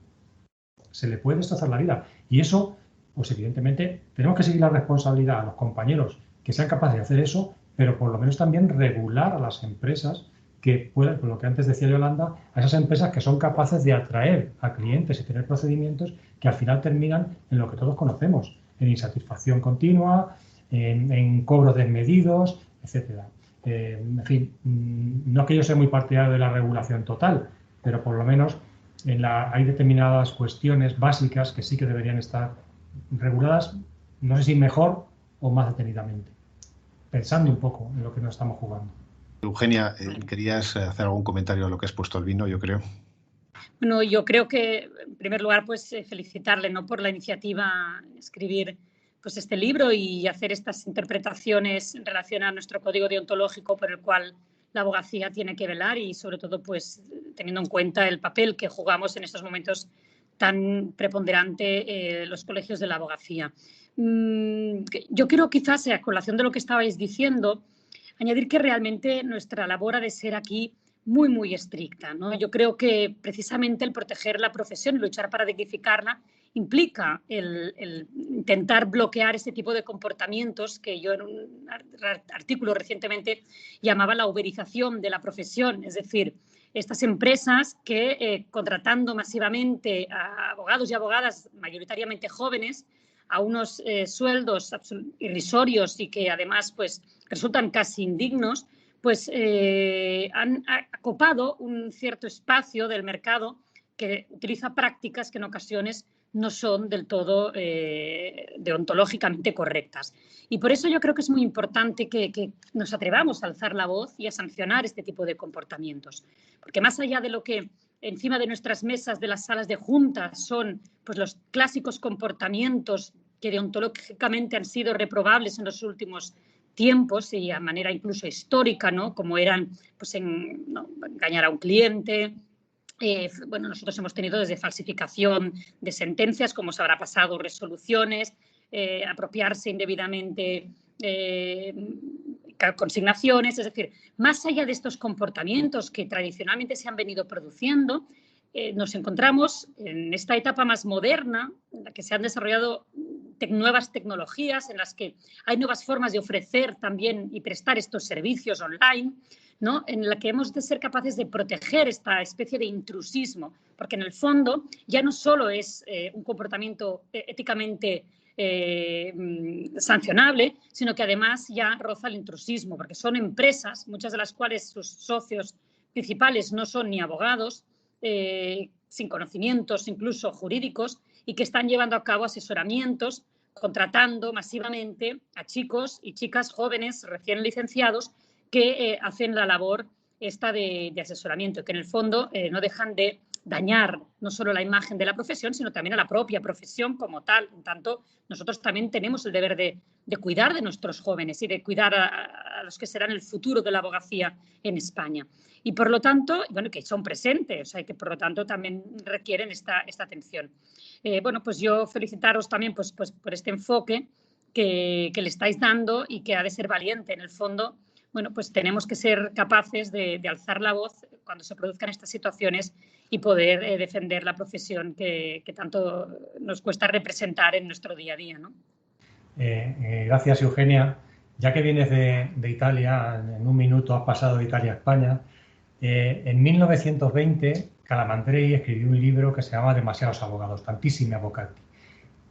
B: Se le puede destrozar la vida. Y eso, pues evidentemente, tenemos que seguir la responsabilidad a los compañeros que sean capaces de hacer eso, pero por lo menos también regular a las empresas que puedan, por lo que antes decía Yolanda, a esas empresas que son capaces de atraer a clientes y tener procedimientos que al final terminan en lo que todos conocemos, en insatisfacción continua, en cobros desmedidos, etcétera. En fin, no es que yo sea muy partidario de la regulación total, pero por lo menos hay determinadas cuestiones básicas que sí que deberían estar reguladas, no sé si mejor o más detenidamente, pensando un poco en lo que nos estamos jugando.
A: Eugenia, querías hacer algún comentario a lo que has puesto Albino, yo creo.
F: Bueno, yo creo que, en primer lugar, pues felicitarle, ¿no?, por la iniciativa de escribir pues este libro y hacer estas interpretaciones en relación a nuestro código deontológico por el cual la abogacía tiene que velar y, sobre todo, pues teniendo en cuenta el papel que jugamos en estos momentos tan preponderante los colegios de la abogacía. Yo quiero, quizás, a colación de lo que estabais diciendo, añadir que realmente nuestra labor ha de ser aquí muy, muy estricta, ¿no? Yo creo que precisamente el proteger la profesión y luchar para dignificarla implica el intentar bloquear este tipo de comportamientos que yo en un artículo recientemente llamaba la uberización de la profesión, es decir, estas empresas que contratando masivamente a abogados y abogadas mayoritariamente jóvenes a unos sueldos irrisorios y que además pues resultan casi indignos, pues han acopado un cierto espacio del mercado que utiliza prácticas que en ocasiones no son del todo deontológicamente correctas. Y por eso yo creo que es muy importante que nos atrevamos a alzar la voz y a sancionar este tipo de comportamientos. Porque más allá de lo que encima de nuestras mesas de las salas de juntas son pues, los clásicos comportamientos que deontológicamente han sido reprobables en los últimos tiempos y a manera incluso histórica, ¿no?, como eran pues, engañar a un cliente. Bueno, nosotros hemos tenido desde falsificación de sentencias, como se habrá pasado, resoluciones, apropiarse indebidamente consignaciones, es decir, más allá de estos comportamientos que tradicionalmente se han venido produciendo, nos encontramos en esta etapa más moderna, en la que se han desarrollado nuevas tecnologías, en las que hay nuevas formas de ofrecer también y prestar estos servicios online, ¿no?, en la que hemos de ser capaces de proteger esta especie de intrusismo, porque en el fondo ya no solo es un comportamiento éticamente sancionable, sino que además ya roza el intrusismo, porque son empresas, muchas de las cuales sus socios principales no son ni abogados, sin conocimientos incluso jurídicos, y que están llevando a cabo asesoramientos, contratando masivamente a chicos y chicas jóvenes recién licenciados que hacen la labor esta de asesoramiento, que en el fondo no dejan de dañar no solo la imagen de la profesión, sino también a la propia profesión como tal. En tanto, nosotros también tenemos el deber de cuidar de nuestros jóvenes y de cuidar a los que serán el futuro de la abogacía en España. Y por lo tanto, bueno, que son presentes, o sea, que por lo tanto también requieren esta atención. Bueno, pues yo felicitaros también pues por este enfoque que le estáis dando y que ha de ser valiente. En el fondo, bueno, pues tenemos que ser capaces de alzar la voz cuando se produzcan estas situaciones y poder defender la profesión que tanto nos cuesta representar en nuestro día a día, ¿no?
B: Gracias, Eugenia. Ya que vienes de Italia, en un minuto has pasado de Italia a España. En 1920, Calamandrei escribió un libro que se llama Demasiados abogados, tantissimi avvocati.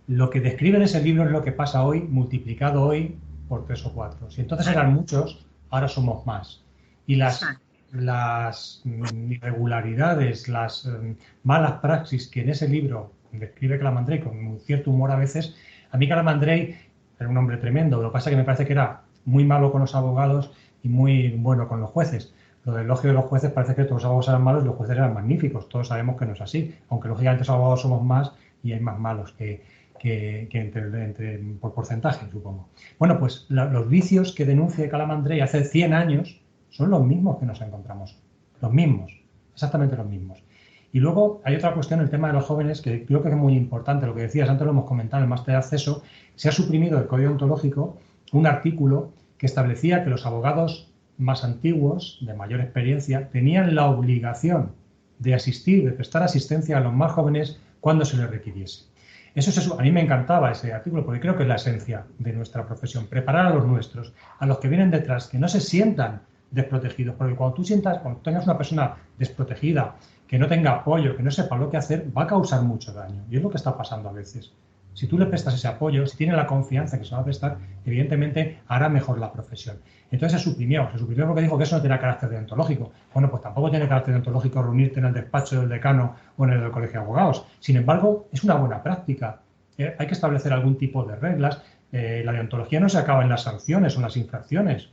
B: Lo que describe en ese libro es lo que pasa hoy, multiplicado hoy por 3 o 4. Si entonces eran muchos, ahora somos más. Y las irregularidades, las malas praxis que en ese libro describe Calamandrei con un cierto humor a veces, a mí Calamandrei era un hombre tremendo. Lo que pasa es que me parece que era muy malo con los abogados y muy bueno con los jueces. Lo del elogio de los jueces parece que todos los abogados eran malos y los jueces eran magníficos. Todos sabemos que no es así, aunque lógicamente los abogados somos más y hay más malos que por porcentaje, supongo. Bueno, pues los vicios que denuncia Calamandrei hace 100 años son los mismos que nos encontramos. Los mismos, exactamente los mismos. Y luego hay otra cuestión, el tema de los jóvenes, que creo que es muy importante. Lo que decías, antes lo hemos comentado en el máster de acceso, se ha suprimido del Código Deontológico un artículo que establecía que los abogados más antiguos, de mayor experiencia, tenían la obligación de asistir, de prestar asistencia a los más jóvenes cuando se les requiriese. A mí me encantaba ese artículo porque creo que es la esencia de nuestra profesión, preparar a los nuestros, a los que vienen detrás, que no se sientan desprotegidos, porque cuando tengas una persona desprotegida, que no tenga apoyo, que no sepa lo que hacer, va a causar mucho daño. Y es lo que está pasando a veces. Si tú le prestas ese apoyo, si tiene la confianza que se va a prestar, evidentemente hará mejor la profesión. Entonces se suprimió porque dijo que eso no tenía carácter deontológico. Bueno, pues tampoco tiene carácter deontológico reunirte en el despacho del decano o en el del colegio de abogados. Sin embargo, es una buena práctica. Hay que establecer algún tipo de reglas. La deontología no se acaba en las sanciones o en las infracciones.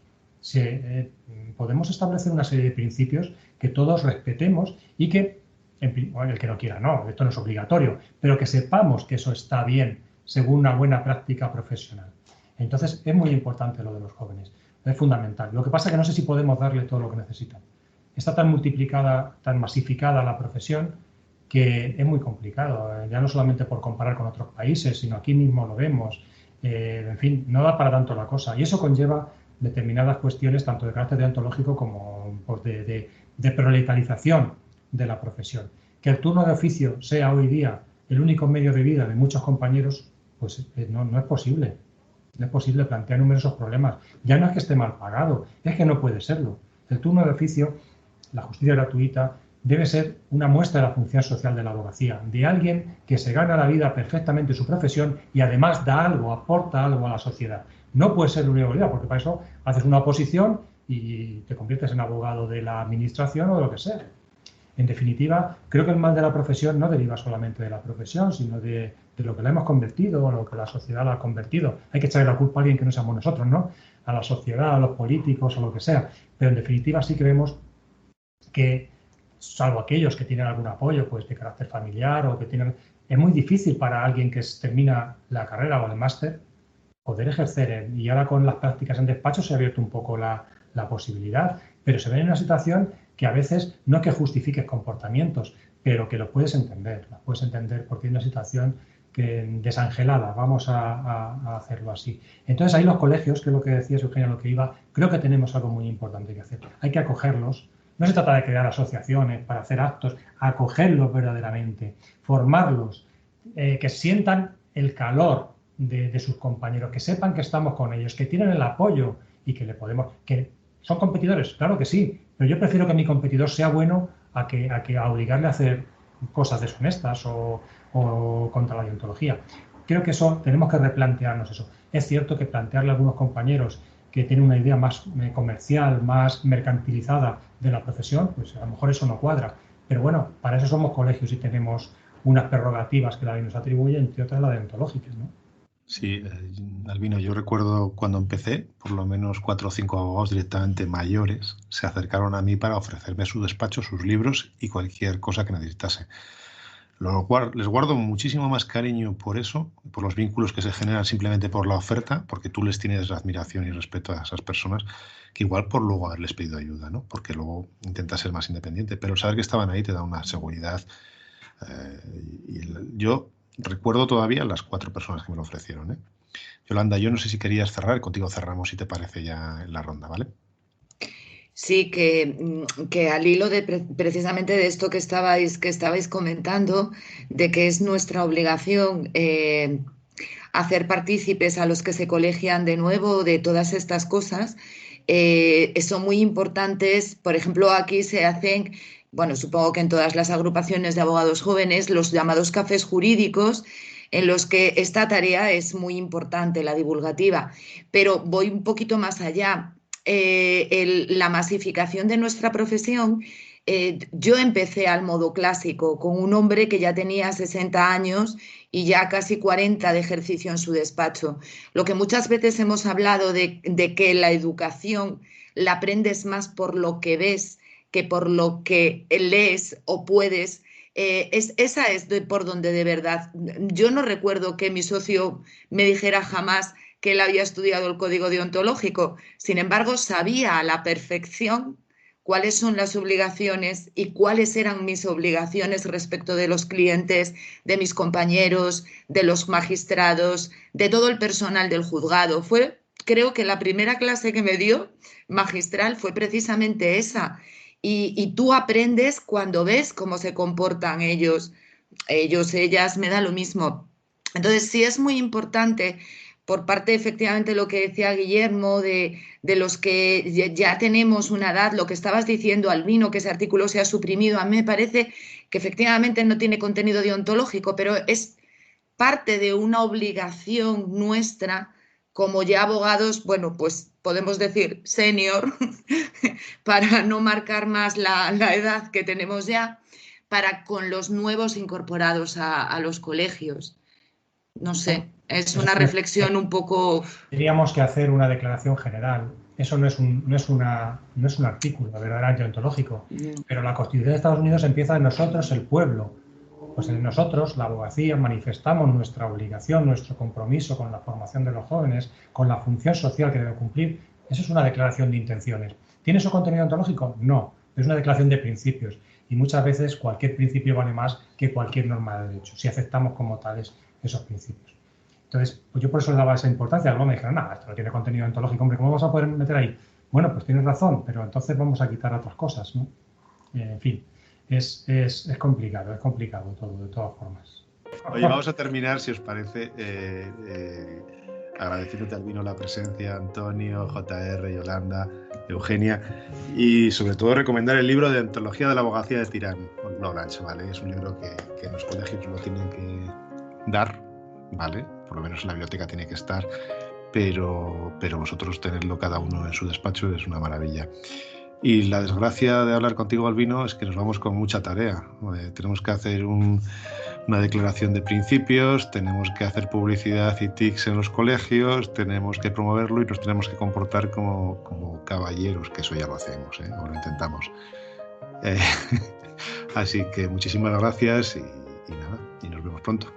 B: Podemos establecer una serie de principios que todos respetemos y que, el que no quiera, no, esto no es obligatorio, pero que sepamos que eso está bien según una buena práctica profesional. Entonces, es muy importante lo de los jóvenes. Es fundamental. Lo que pasa es que no sé si podemos darle todo lo que necesitan. Está tan multiplicada, tan masificada la profesión que es muy complicado. Ya no solamente por comparar con otros países, sino aquí mismo lo vemos. En fin, no da para tanto la cosa. Y eso conlleva determinadas cuestiones, tanto de carácter deontológico como pues, de proletarización de la profesión. Que el turno de oficio sea hoy día el único medio de vida de muchos compañeros, pues no es posible. No es posible, plantear numerosos problemas. Ya no es que esté mal pagado, es que no puede serlo. El turno de oficio, la justicia gratuita, debe ser una muestra de la función social de la abogacía, de alguien que se gana la vida perfectamente en su profesión y además da algo, aporta algo a la sociedad. No puede ser la única obligación, porque para eso haces una oposición y te conviertes en abogado de la administración o de lo que sea. En definitiva, creo que el mal de la profesión no deriva solamente de la profesión, sino de lo que la hemos convertido o lo que la sociedad la ha convertido. Hay que echarle la culpa a alguien que no seamos nosotros, ¿no? A la sociedad, a los políticos o lo que sea. Pero en definitiva sí creemos que, salvo aquellos que tienen algún apoyo pues, de carácter familiar o que tienen... Es muy difícil para alguien que termina la carrera o el máster poder ejercer. Y ahora con las prácticas en despacho se ha abierto un poco la posibilidad. Pero se ve en una situación que a veces no es que justifiques comportamientos, pero que lo puedes entender. Lo puedes entender porque es una situación desangelada, vamos a hacerlo así. Entonces ahí los colegios, que es lo que decía Eugenia, lo que iba, creo que tenemos algo muy importante que hacer. Hay que acogerlos. No se trata de crear asociaciones para hacer actos, acogerlos verdaderamente, formarlos, que sientan el calor de sus compañeros, que sepan que estamos con ellos, que tienen el apoyo y que le podemos... que ¿son competidores? Claro que sí, pero yo prefiero que mi competidor sea bueno a obligarle a hacer cosas deshonestas o contra la deontología. creo que eso tenemos que replantearnos eso. Es cierto que plantearle a algunos compañeros que tienen una idea más comercial, más mercantilizada de la profesión, pues a lo mejor eso no cuadra. Pero bueno, para eso somos colegios y tenemos unas prerrogativas que la ley nos atribuye, entre otras las deontológicas, ¿no?
A: Sí, Albino, yo recuerdo cuando empecé, por lo menos 4 o 5 abogados directamente mayores se acercaron a mí para ofrecerme su despacho, sus libros y cualquier cosa que necesitase. Les guardo muchísimo más cariño por eso, por los vínculos que se generan simplemente por la oferta, porque tú les tienes admiración y respeto a esas personas, que igual por luego haberles pedido ayuda, ¿no? Porque luego intentas ser más independiente, pero saber que estaban ahí te da una seguridad. Yo recuerdo todavía las 4 personas que me lo ofrecieron, ¿eh? Yolanda, yo no sé si querías cerrar, contigo cerramos si te parece ya en la ronda, ¿vale?
E: Sí, que al hilo de precisamente de esto que estabais comentando, de que es nuestra obligación hacer partícipes a los que se colegian de nuevo de todas estas cosas, son muy importantes. Por ejemplo, aquí se hacen, bueno, supongo que en todas las agrupaciones de abogados jóvenes, los llamados cafés jurídicos, en los que esta tarea es muy importante, la divulgativa. Pero voy un poquito más allá. La masificación de nuestra profesión, yo empecé al modo clásico con un hombre que ya tenía 60 años y ya casi 40 de ejercicio en su despacho. Lo que muchas veces hemos hablado de que la educación la aprendes más por lo que ves que por lo que lees o puedes. Esa es por donde de verdad. Yo no recuerdo que mi socio me dijera jamás que él había estudiado el código deontológico. Sin embargo, sabía a la perfección cuáles son las obligaciones y cuáles eran mis obligaciones respecto de los clientes, de mis compañeros, de los magistrados, de todo el personal del juzgado. Creo que la primera clase que me dio magistral fue precisamente esa. Y tú aprendes cuando ves cómo se comportan ellos, ellas, me da lo mismo. Entonces, sí es muy importante por parte, efectivamente, lo que decía Guillermo, de los que ya tenemos una edad, lo que estabas diciendo, Albino, que ese artículo se ha suprimido, a mí me parece que efectivamente no tiene contenido deontológico, pero es parte de una obligación nuestra, como ya abogados, bueno, pues podemos decir senior, para no marcar más la edad que tenemos ya, para con los nuevos incorporados a los colegios. No sé, es una reflexión un poco...
B: Tendríamos que hacer una declaración general. Eso no es un artículo verdaderamente ontológico, pero la Constitución de Estados Unidos empieza en nosotros, el pueblo. Pues en nosotros, la abogacía, manifestamos nuestra obligación, nuestro compromiso con la formación de los jóvenes, con la función social que debe cumplir. Eso es una declaración de intenciones. ¿Tiene su contenido ontológico? No, es una declaración de principios. Y muchas veces cualquier principio vale más que cualquier norma de derecho, si aceptamos como tales esos principios. Entonces, pues yo por eso le daba esa importancia. Luego me dijeron, nada, esto no tiene contenido ontológico, hombre, ¿cómo vamos a poder meter ahí? Bueno, pues tienes razón, pero entonces vamos a quitar otras cosas, ¿no? En fin, es complicado todo, de todas formas.
A: Oye, vamos a terminar, si os parece, agradeciéndote, Albino, la presencia, Antonio, JR, Yolanda, Eugenia, y sobre todo recomendar el libro de Antología de la Abogacía de Tirán, con Lawrence, ¿vale? Es un libro que los colegios lo tienen que dar, ¿vale? Por lo menos en la biblioteca tiene que estar, pero vosotros tenerlo cada uno en su despacho es una maravilla. Y la desgracia de hablar contigo, Albino, es que nos vamos con mucha tarea. Tenemos que hacer una declaración de principios, tenemos que hacer publicidad y TICs en los colegios, tenemos que promoverlo y nos tenemos que comportar como caballeros, que eso ya lo hacemos, ¿eh? O lo intentamos. Así que muchísimas gracias y nada, y nos vemos pronto.